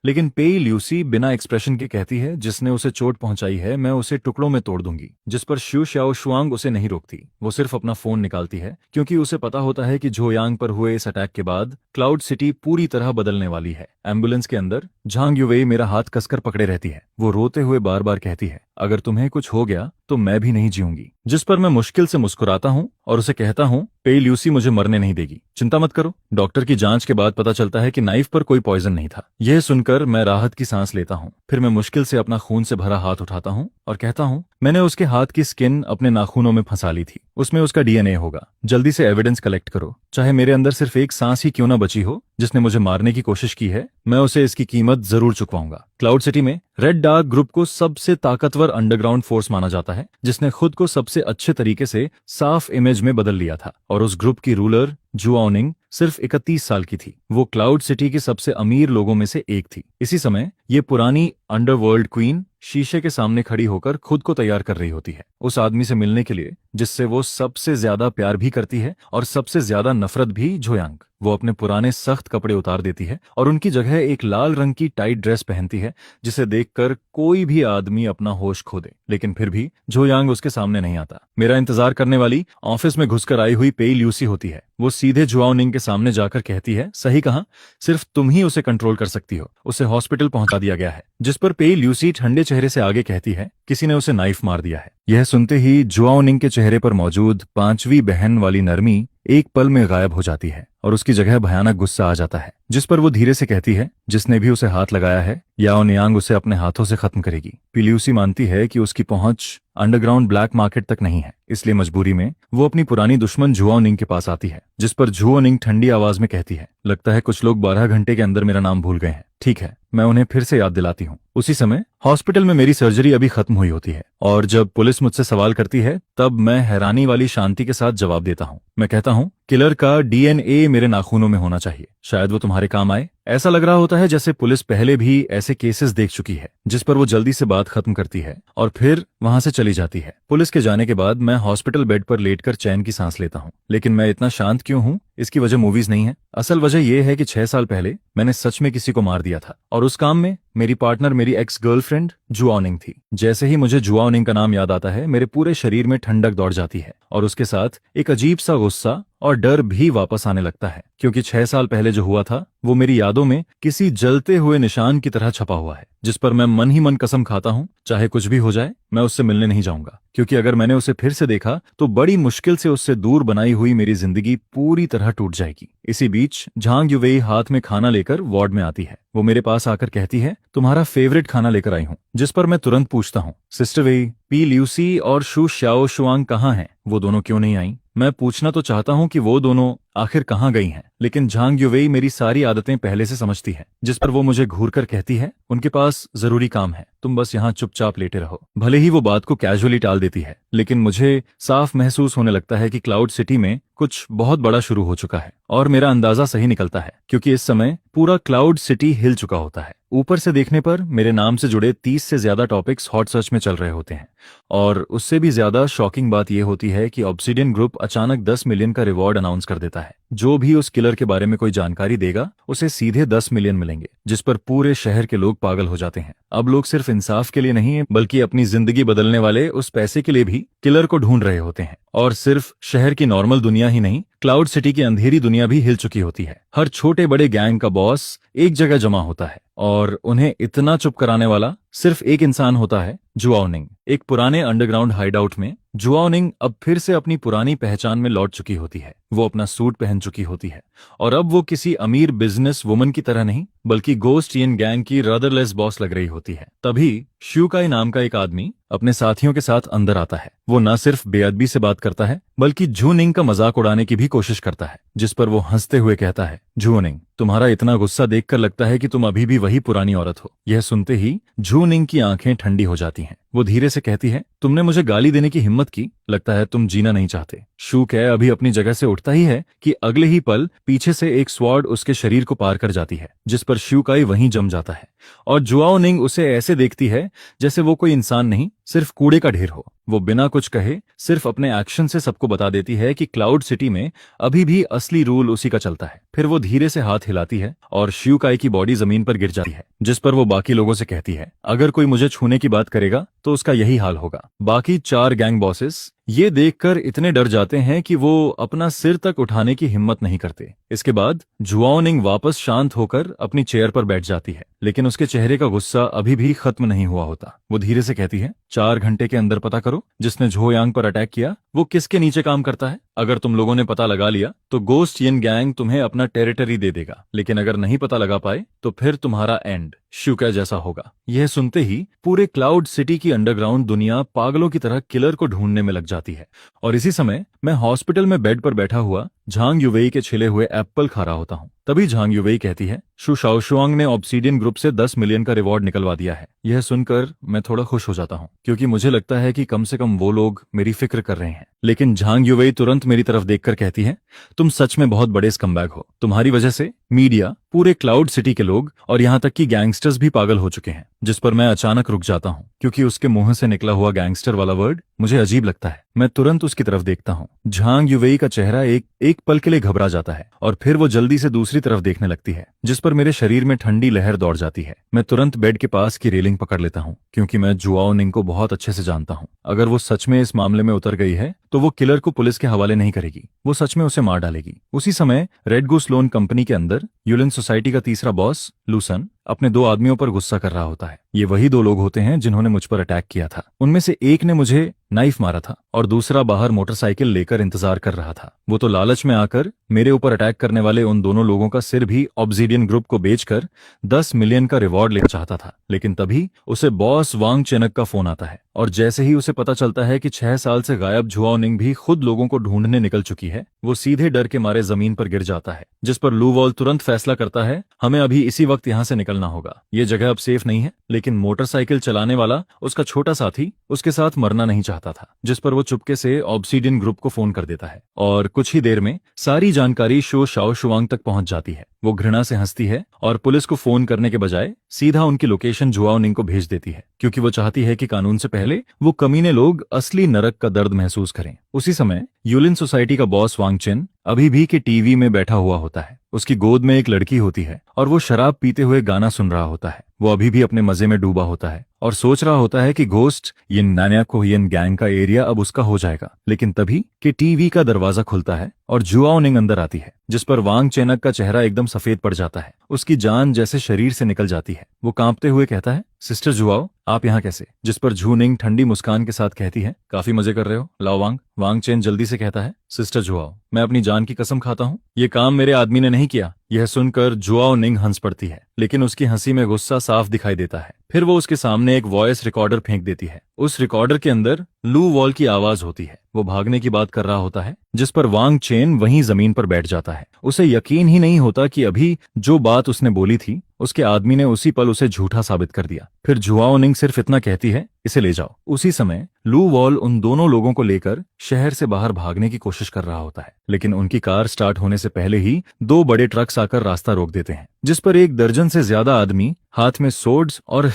लेकिन पेई ल्यूसी बिना एक्सप्रेशन के कहती है, जिसने उसे चोट पहुंचाई है मैं उसे टुकड़ों में तोड़ दूंगी। जिस पर शु शाओ शुआंग उसे नहीं रोकती। वो सिर्फ अपना फोन निकालती है, क्योंकि उसे पता होता है कि झो यांग पर हुए इस अटैक के बाद क्लाउड सिटी पूरी तरह बदलने वाली है। एम्बुलेंस के अंदर झांग युवेई मेरा हाथ कसकर पकड़े रहती है। वो रोते हुए बार बार कहती है, अगर तुम्हें कुछ हो गया तो मैं भी नहीं जीऊंगी। जिस पर मैं मुश्किल से मुस्कुराता हूँ और उसे कहता हूँ पे ल्यूसी मुझे मरने नहीं देगी, चिंता मत करो। डॉक्टर की जांच के बाद पता चलता है कि नाइफ पर कोई पॉइजन नहीं था। यह सुनकर मैं राहत की सांस लेता हूँ। फिर मैं मुश्किल से अपना खून से भरा हाथ उठाता हूँ और कहता हूँ मैंने उसके हाथ की स्किन अपने नाखूनों में फंसा ली थी, उसमें उसका डीएनए होगा। जल्दी से एविडेंस कलेक्ट करो, चाहे मेरे अंदर सिर्फ एक सांस ही क्यों ना बची हो जिसने मुझे मारने की कोशिश की है, मैं उसे इसकी कीमत जरूर चुकवाऊंगा। क्लाउड सिटी में रेड डार्क ग्रुप को सबसे ताकतवर अंडरग्राउंड फोर्स माना जाता है, जिसने खुद को सबसे अच्छे तरीके से साफ इमेज में बदल लिया था। और उस ग्रुप की रूलर जुआओनिंग सिर्फ 31 साल की थी। वो क्लाउड सिटी के सबसे अमीर लोगों में से एक थी। इसी समय ये पुरानी अंडरवर्ल्ड क्वीन शीशे के सामने खड़ी होकर खुद को तैयार कर रही होती है उस आदमी से मिलने के लिए जिससे वो सबसे ज्यादा प्यार भी करती है और सबसे ज्यादा नफरत भी, झोयांग। वो अपने पुराने सख्त कपड़े उतार देती है और उनकी जगह एक लाल रंग की टाइट ड्रेस पहनती है, जिसे देखकर कोई भी आदमी अपना होश खो दे। लेकिन फिर भी झोयांग उसके सामने नहीं आता। मेरा इंतजार करने वाली ऑफिस में घुसकर आई हुई पेई ल्यूसी होती है। वो सीधे जुआओनिंग के सामने जाकर कहती है, सही कहा, सिर्फ तुम ही उसे कंट्रोल कर सकती हो। उसे हॉस्पिटल पहुंचा दिया गया है। जिस पर पेई ल्यूसी ठंडे चेहरे से आगे कहती है, किसी ने उसे नाइफ मार दिया है। यह सुनते ही जुआओनिंग के चेहरे पर मौजूद 5वीं बहन वाली नरमी एक पल में गायब हो जाती है और उसकी जगह भयानक गुस्सा आ जाता है। जिस पर वो धीरे से कहती है, जिसने भी उसे हाथ लगाया है याओ नियांग उसे अपने हाथों से खत्म करेगी। पिल्यूसी मानती है कि उसकी पहुंच अंडरग्राउंड ब्लैक मार्केट तक नहीं है, इसलिए मजबूरी में वो अपनी पुरानी दुश्मन जुआओनिंग के पास आती है। जिस पर जुआओनिंग ठंडी आवाज में कहती है, लगता है कुछ लोग 12 घंटे के अंदर मेरा नाम भूल गए हैं। ठीक है, मैं उन्हें फिर से याद दिलाती हूँ। उसी समय हॉस्पिटल में मेरी सर्जरी अभी खत्म हुई होती है और जब पुलिस मुझसे सवाल करती है तब मैं हैरानी वाली शांति के साथ जवाब देता हूँ। मैं कहता हूँ, किलर का डीएनए मेरे नाखूनों में होना चाहिए, शायद वो तुम्हारे काम आए। ऐसा लग रहा होता है जैसे पुलिस पहले भी ऐसे केसेस देख चुकी है। जिस पर वो जल्दी से बात खत्म करती है और फिर वहां से चली जाती है। पुलिस के जाने के बाद मैं हॉस्पिटल बेड पर लेटकर चैन की सांस लेता हूँ। लेकिन मैं इतना शांत क्यों हूँ, इसकी वजह मूवीज नहीं है। असल वजह यह है कि 6 साल पहले मैंने सच में किसी को मार दिया था और उस काम में मेरी पार्टनर मेरी एक्स गर्लफ्रेंड जुआओनिंग थी। जैसे ही मुझे जुआओनिंग का नाम याद आता है, मेरे पूरे शरीर में ठंडक दौड़ जाती है और उसके साथ एक अजीब सा गुस्सा और डर भी वापस आने लगता है, क्योंकि 6 साल पहले जो हुआ था वो मेरी यादों में किसी जलते हुए निशान की तरह छपा हुआ है, जिस पर मैं मन ही मन कसम खाता हूँ, चाहे कुछ भी हो जाए मैं उससे मिलने नहीं जाऊंगा। क्योंकि अगर मैंने उसे फिर से देखा तो बड़ी मुश्किल से उससे दूर बनाई हुई मेरी जिंदगी पूरी तरह टूट जाएगी। इसी बीच झांग युवेई हाथ में खाना लेकर वार्ड में आती है। वो मेरे पास आकर कहती है, तुम्हारा फेवरेट खाना लेकर आई हूँ। जिस पर मैं तुरंत पूछता हूँ, सिस्टर वेई, पी ल्यूसी और शू श्याओ शुआंग कहाँ हैं? वो दोनों क्यों नहीं आई? मैं पूछना तो चाहता हूँ कि वो दोनों आखिर कहाँ गई हैं, लेकिन झांग युवेई मेरी सारी आदतें पहले से समझती है। जिस पर वो मुझे घूर कर कहती है, उनके पास जरूरी काम है, तुम बस यहाँ चुपचाप लेटे रहो। भले ही वो बात को कैजुअली टाल देती है, लेकिन मुझे साफ महसूस होने लगता है कि क्लाउड सिटी में कुछ बहुत बड़ा शुरू हो चुका है। और मेरा अंदाजा सही निकलता है, क्योंकि इस समय पूरा क्लाउड सिटी हिल चुका होता है। ऊपर से देखने पर मेरे नाम से जुड़े 30 से ज्यादा टॉपिक्स हॉट सर्च में चल रहे होते हैं और उससे भी ज्यादा शॉकिंग बात यह होती है कि ऑब्सिडियन ग्रुप अचानक 10 मिलियन का रिवॉर्ड अनाउंस कर देता है। जो भी उस किलर के बारे में कोई जानकारी देगा उसे सीधे 10 मिलियन मिलेंगे, जिस पर पूरे शहर के लोग पागल हो जाते हैं। अब लोग सिर्फ इंसाफ के लिए नहीं बल्कि अपनी जिंदगी बदलने वाले उस पैसे के लिए भी किलर को ढूंढ रहे होते हैं। और सिर्फ शहर की नॉर्मल दुनिया ही नहीं, क्लाउड सिटी की अंधेरी दुनिया भी हिल चुकी होती है। हर छोटे बड़े गैंग का बॉस एक जगह जमा होता है और उन्हें इतना चुप कराने वाला सिर्फ एक इंसान होता है, जुआओनिंग। एक पुराने अंडरग्राउंड हाइडआउट में जुआओनिंग अब फिर से अपनी पुरानी पहचान में लौट चुकी होती है। वो अपना सूट पहन चुकी होती है और अब वो किसी अमीर बिजनेस वुमन की तरह नहीं बल्कि गोस्ट यिन गैंग की रदरलेस बॉस लग रही होती है। तभी श्यूकाई नाम का एक आदमी अपने साथियों के साथ अंदर आता है। वो न सिर्फ बेअदबी से बात करता है बल्कि झूनिंग का मजाक उड़ाने की भी कोशिश करता है। जिस पर वो हंसते हुए कहता है, झूनिंग, तुम्हारा इतना गुस्सा देखकर लगता है कि तुम अभी भी वही पुरानी औरत हो। यह सुनते ही झूनिंग की आंखें ठंडी हो जाती हैं। वो धीरे से कहती है, तुमने मुझे गाली देने की हिम्मत की, लगता है तुम जीना नहीं चाहते। शू कै अभी अपनी जगह से उठता ही है कि अगले ही पल पीछे से एक स्वॉर्ड उसके शरीर को पार कर जाती है, जिस पर श्यूकाई वहीं जम जाता है और जुआओनिंग उसे ऐसे देखती है जैसे वो कोई इंसान नहीं, सिर्फ कूड़े का ढेर हो। वो बिना कुछ कहे सिर्फ अपने एक्शन से सबको बता देती है कि क्लाउड सिटी में अभी भी असली रूल उसी का चलता है। फिर वो धीरे से हाथ हिलाती है और श्यूकाई की बॉडी जमीन पर गिर जाती है, जिस पर वो बाकी लोगों से कहती है, अगर कोई मुझे छूने की बात करेगा तो उसका यही हाल होगा। बाकी 4 गैंग बॉसेस ये देखकर इतने डर जाते हैं कि वो अपना सिर तक उठाने की हिम्मत नहीं करते। इसके बाद जुआओनिंग वापस शांत होकर अपनी चेयर पर बैठ जाती है। लेकिन उसके चेहरे का गुस्सा अभी भी खत्म नहीं हुआ होता। वो धीरे से कहती है, 4 घंटे के अंदर पता करो जिसने झो यांग पर अटैक किया वो किसके नीचे काम करता है। अगर तुम लोगों ने पता लगा लिया तो गोस्ट यिन गैंग तुम्हें अपना टेरिटरी दे देगा, लेकिन अगर नहीं पता लगा पाए तो फिर तुम्हारा एंड शुका जैसा होगा। यह सुनते ही पूरे क्लाउड सिटी की अंडरग्राउंड दुनिया पागलों की तरह किलर को ढूंढने में लग जाती है। और इसी समय मैं हॉस्पिटल में बेड पर बैठा हुआ झांग युवेई के छिले हुए एप्पल खा रहा होता हूँ। तभी झांग युवेई कहती है, शु शाओशुआंग ने ऑब्सीडियन ग्रुप से 10 मिलियन का रिवॉर्ड निकलवा दिया है। यह सुनकर मैं थोड़ा खुश हो जाता हूँ, क्योंकि मुझे लगता है कि कम से कम वो लोग मेरी फिक्र कर रहे हैं। लेकिन झांग युवेई तुरंत मेरी तरफ देखकर कहती है, तुम सच में बहुत बड़े स्कमबैग हो। तुम्हारी वजह से मीडिया, पूरे क्लाउड सिटी के लोग और यहाँ तक कि गैंगस्टर्स भी पागल हो चुके हैं। जिस पर मैं अचानक रुक जाता हूँ, क्योंकि उसके मुंह से निकला हुआ गैंगस्टर वाला वर्ड मुझे अजीब लगता है। मैं तुरंत उसकी तरफ देखता हूँ। झांग युवेई का चेहरा एक पल के लिए घबरा जाता है और फिर वो जल्दी से दूसरी तरफ देखने लगती है, जिस पर मेरे शरीर में ठंडी लहर दौड़ जाती है। मैं तुरंत बेड के पास की रेलिंग पकड़ लेता हूँ, क्योंकि मैं जुआओ निंग को बहुत अच्छे से जानता हूँ। अगर वो सच में इस मामले में उतर गई है तो वो किलर को पुलिस के हवाले नहीं करेगी, वो सच में उसे मार डालेगी। उसी समय रेड गूस लोन कंपनी के अंदर यूलिन सोसाइटी का तीसरा बॉस लूसन अपने 2 आदमियों पर गुस्सा कर रहा होता है। ये वही 2 लोग होते हैं जिन्होंने मुझ पर अटैक किया था। उनमें से एक ने मुझे नाइफ मारा था और दूसरा बाहर मोटरसाइकिल लेकर इंतजार कर रहा था। वो तो लालच में आकर मेरे ऊपर अटैक करने वाले उन दोनों लोगों का सिर भी ऑब्सीडियन ग्रुप को बेचकर 10 मिलियन का रिवॉर्ड लेना चाहता था। लेकिन तभी उसे बॉस वांग चेनक का फोन आता है, और जैसे ही उसे पता चलता है कि 6 साल से गायब जुआओ निंग भी खुद लोगों को ढूंढने निकल चुकी है, वो सीधे डर के मारे जमीन पर गिर जाता है। जिस पर लू वॉल तुरंत फैसला करता है, हमें अभी इसी वक्त यहाँ से निकलना होगा। ये जगह अब सेफ नहीं है। लेकिन मोटरसाइकिल चलाने वाला उसका छोटा साथी उसके साथ मरना नहीं चाहता था, जिस पर वो चुपके से ऑब्सीडियन ग्रुप को फोन कर देता है और कुछ ही देर में सारी जानकारी शो शाओशुआंग तक पहुंच जाती है। वो घृणा से हंसती है और पुलिस को फोन करने के बजाय सीधा उनकी लोकेशन जुआओ निंग को भेज देती है, क्योंकि वो चाहती है कि कानून से पहले वो कमीने लोग असली नरक का दर्द महसूस करें। उसी समय यूलिन सोसाइटी का बॉस वांग चिन अभी भी के टीवी में बैठा हुआ होता है। उसकी गोद में एक लड़की होती है और वो शराब पीते हुए गाना सुन रहा होता है। वो अभी भी अपने मजे में डूबा होता है और सोच रहा होता है कि घोस्ट यिन नान्या कोहियन गैंग का एरिया अब उसका हो जाएगा। लेकिन तभी के टीवी का दरवाजा खुलता है और जुआओ निंग अंदर आती है, जिस पर वांग चेनक का चेहरा एकदम सफेद पड़ जाता है। उसकी जान जैसे शरीर से निकल जाती है। वो कांपते हुए कहता है, सिस्टर जुआओ, आप यहाँ कैसे? जिस पर जू निंग ठंडी मुस्कान के साथ कहती है, काफी मजे कर रहे हो, लाओ वांग। वांग चेन जल्दी से कहता है, सिस्टर जुआओ, मैं अपनी जान की कसम खाता हूँ, ये काम मेरे आदमी ने नहीं किया। यह सुनकर जुआओ निंग हंस पड़ती है, लेकिन उसकी हंसी में गुस्सा साफ दिखाई देता है। फिर वो उसके सामने एक वॉइस रिकॉर्डर फेंक देती है। उस रिकॉर्डर के अंदर लू वॉल की आवाज होती है। वो भागने की बात कर रहा होता है, जिस पर वांग चेन वहीं जमीन पर बैठ जाता है। उसे यकीन ही नहीं होता कि अभी जो बात उसने बोली थी उसके आदमी ने उसी पल उसे झूठा साबित कर दिया। फिर जुआओ निंग सिर्फ इतना कहती है, इसे ले जाओ। उसी समय लू वॉल उन दोनों लोगों को लेकर शहर से बाहर भागने की कोशिश कर रहा होता है, लेकिन उनकी कार स्टार्ट होने से पहले ही 2 बड़े ट्रक्स आकर रास्ता रोक देते हैं, जिस पर 1 दर्जन से ज्यादा आदमी हाथ में सोर्ड्स और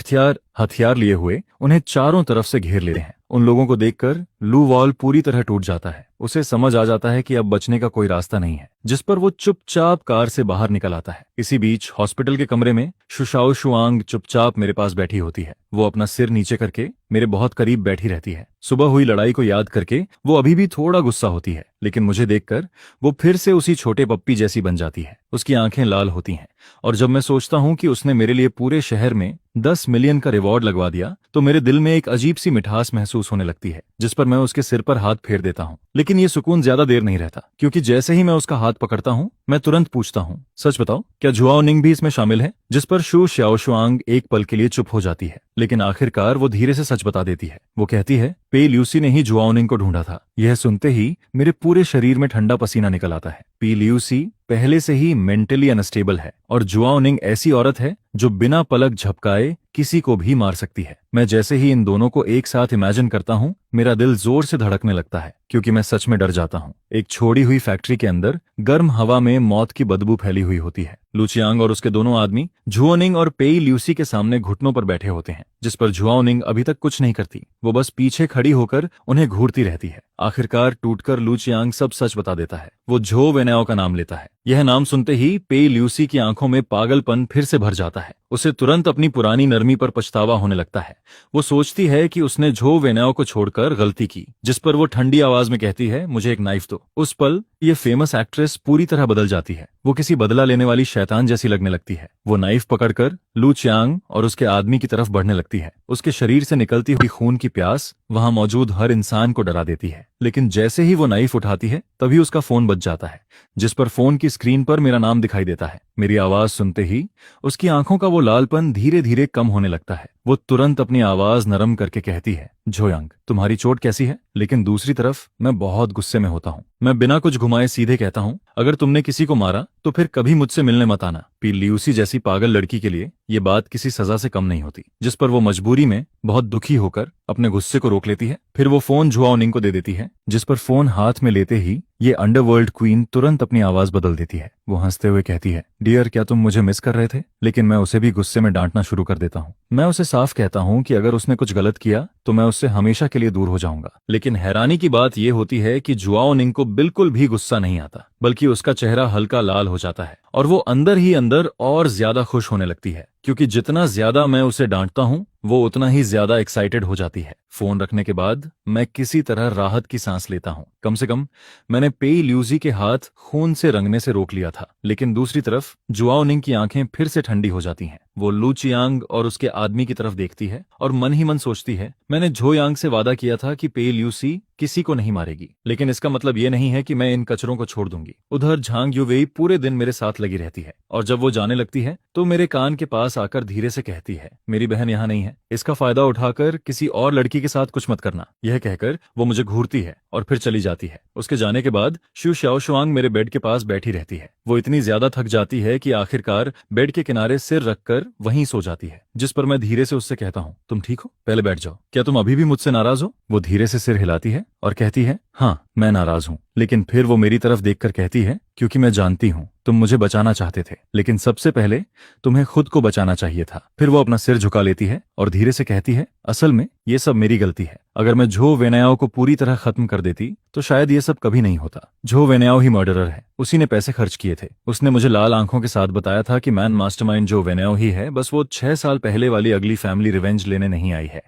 हथियार लिए हुए उन्हें चारों तरफ से घेर लेते हैं। उन लोगों को देखकर लू वॉल पूरी तरह टूट जाता है। उसे समझ आ जाता है कि अब बचने का कोई रास्ता नहीं है, जिस पर वो चुपचाप कार से बाहर निकल आता है। इसी बीच हॉस्पिटल के कमरे में शाओशुआंग चुपचाप मेरे पास बैठी होती है। वो अपना सिर नीचे करके मेरे बहुत करीब बैठी रहती है। सुबह हुई लड़ाई को याद करके वो अभी भी थोड़ा गुस्सा होती है, लेकिन मुझे देखकर वो फिर से उसी छोटे पप्पी जैसी बन जाती है। उसकी आंखें लाल होती हैं, और जब मैं सोचता हूँ कि उसने मेरे लिए पूरे शहर में 10 मिलियन का रिवॉर्ड लगवा दिया, तो मेरे दिल में एक अजीब सी मिठास महसूस होने लगती है, जिस पर मैं उसके सिर पर हाथ फेर देता हूँ। लेकिन ये सुकून ज्यादा देर नहीं रहता, क्योंकि जैसे ही मैं उसका हाथ पकड़ता हूँ, मैं तुरंत पूछता हूँ, सच बताओ, क्या जुआओ निंग भी इसमें शामिल है? जिस पर शू शाओशुआंग एक पल के लिए चुप हो जाती है, लेकिन आखिरकार वो धीरे से सच बता देती है। वो कहती है, पे ल्यूसी ने ही जुआओ निंग को ढूंढा था। यह सुनते ही मेरे पूरे शरीर में ठंडा पसीना निकल आता है। पी ल्यूसी पहले से ही मेंटली अनस्टेबल है, और जुआओ निंग ऐसी औरत है जो बिना पलक झपकाए किसी को भी मार सकती है। मैं जैसे ही इन दोनों को एक साथ इमेजिन करता हूँ, मेरा दिल जोर से धड़कने लगता है, क्योंकि मैं सच में डर जाता हूँ। एक छोड़ी हुई फैक्ट्री के अंदर गर्म हवा में मौत की बदबू फैली हुई होती है। लुचियांग और उसके दोनों आदमी जुआओ निंग और पेई ल्यूसी के सामने घुटनों पर बैठे होते हैं, जिस पर जुआओ निंग अभी तक कुछ नहीं करती। वो बस पीछे खड़ी होकर उन्हें घूरती रहती है। आखिरकार टूटकर लुचियांग सब सच बता देता है। वो झो वेनाओ का नाम लेता है। यह नाम सुनते ही पेई ल्यूसी की आंखों में पागलपन फिर से भर जाता है। उसे तुरंत अपनी पुरानी नरमी पर पछतावा होने लगता है। वो सोचती है कि उसने झो वेनाओ को छोड़कर गलती की, जिस पर वो ठंडी आवाज में कहती है, मुझे एक नाइफ दो। उस पल ये फेमस एक्ट्रेस पूरी तरह बदल जाती है। वो किसी बदला लेने वाली शैतान जैसी लगने लगती है। वो नाइफ पकड़कर लू चियांग और उसके आदमी की तरफ बढ़ने लगती है। उसके शरीर से निकलती हुई खून की प्यास वहां मौजूद हर इंसान को डरा देती है। लेकिन जैसे ही वो नाइफ उठाती है तभी उसका फोन बज जाता है, जिस पर फोन की स्क्रीन पर मेरा नाम दिखाई देता है। मेरी आवाज सुनते ही उसकी आंखों का वो लालपन धीरे धीरे कम होने लगता है। वो तुरंत अपनी आवाज नरम करके कहती है, झोयांग, तुम्हारी चोट कैसी है? लेकिन दूसरी तरफ मैं बहुत गुस्से में होता हूँ। मैं बिना कुछ घुमाए सीधे कहता हूँ, अगर तुमने किसी को मारा तो फिर कभी मुझसे मिलने मत आना। पी ल्यूसी जैसी पागल लड़की के लिए ये बात किसी सजा से कम नहीं होती, जिस पर वो मजबूरी में बहुत दुखी होकर अपने गुस्से को रोक लेती है। फिर वो फोन जुआओ निंग को दे देती है, जिस पर फोन हाथ में लेते ही ये अंडरवर्ल्ड क्वीन तुरंत अपनी आवाज बदल देती है। वो हंसते हुए कहती है, डियर, क्या तुम मुझे मिस कर रहे थे? लेकिन मैं उसे भी गुस्से में डांटना शुरू कर देता हूँ। मैं उसे साफ कहता हूँ कि अगर उसने कुछ गलत किया तो मैं उससे हमेशा के लिए दूर हो जाऊंगा। लेकिन हैरानी की बात यह होती है कि जुआओ निंग को बिल्कुल भी गुस्सा नहीं आता, बल्कि उसका चेहरा हल्का लाल हो जाता है और वो अंदर ही अंदर और ज्यादा खुश होने लगती है, क्योंकि जितना ज्यादा मैं उसे डांटता हूँ वो उतना ही ज्यादा एक्साइटेड हो जाती है। फोन रखने के बाद मैं किसी तरह राहत की सांस लेता हूँ। कम से कम मैंने पेई ल्यूजी के हाथ खून से रंगने से रोक लिया था। लेकिन दूसरी तरफ जुआओ निंग की आंखें फिर से ठंडी हो जाती हैं। वो लू चियांग और उसके आदमी की तरफ देखती है और मन ही मन सोचती है, मैंने झोयांग से वादा किया था कि पेई ल्यूसी किसी को नहीं मारेगी, लेकिन इसका मतलब ये नहीं है कि मैं इन कचरों को छोड़ दूंगी। उधर झांग युवेई पूरे दिन मेरे साथ लगी रहती है और जब वो जाने लगती है तो मेरे कान के पास आकर धीरे से कहती है, मेरी बहन यहाँ नहीं है, इसका फायदा उठाकर किसी और लड़की के साथ कुछ मत करना। यह कहकर वो मुझे घूरती है और फिर चली जाती है। उसके जाने के बाद शू शाओशुआंग मेरे बेड के पास बैठी रहती है। वो इतनी ज्यादा थक जाती है कि आखिरकार बेड के किनारे सिर रखकर वहीं सो जाती है, जिस पर मैं धीरे से उससे कहता हूँ, तुम ठीक हो? पहले बैठ जाओ। क्या तुम अभी भी मुझसे नाराज हो? वो धीरे से सिर हिलाती है और कहती है, हाँ, मैं नाराज हूँ। लेकिन फिर वो मेरी तरफ देखकर कहती है, क्योंकि मैं जानती हूँ तुम मुझे बचाना चाहते थे, लेकिन सबसे पहले तुम्हें खुद को बचाना चाहिए था। फिर वो अपना सिर झुका लेती है और धीरे से कहती है, असल में ये सब मेरी गलती है। अगर मैं झो वेनायाओ को पूरी तरह खत्म कर देती तो शायद ये सब कभी नहीं होता। झो वेनायाओ ही मर्डरर है, उसी ने पैसे खर्च किए थे। उसने मुझे लाल आंखों के साथ बताया था कि मैन मास्टरमाइंड झो वेनायाओ ही है, बस वो 6 साल पहले वाली अगली फैमिली रिवेंज लेने नहीं आई है।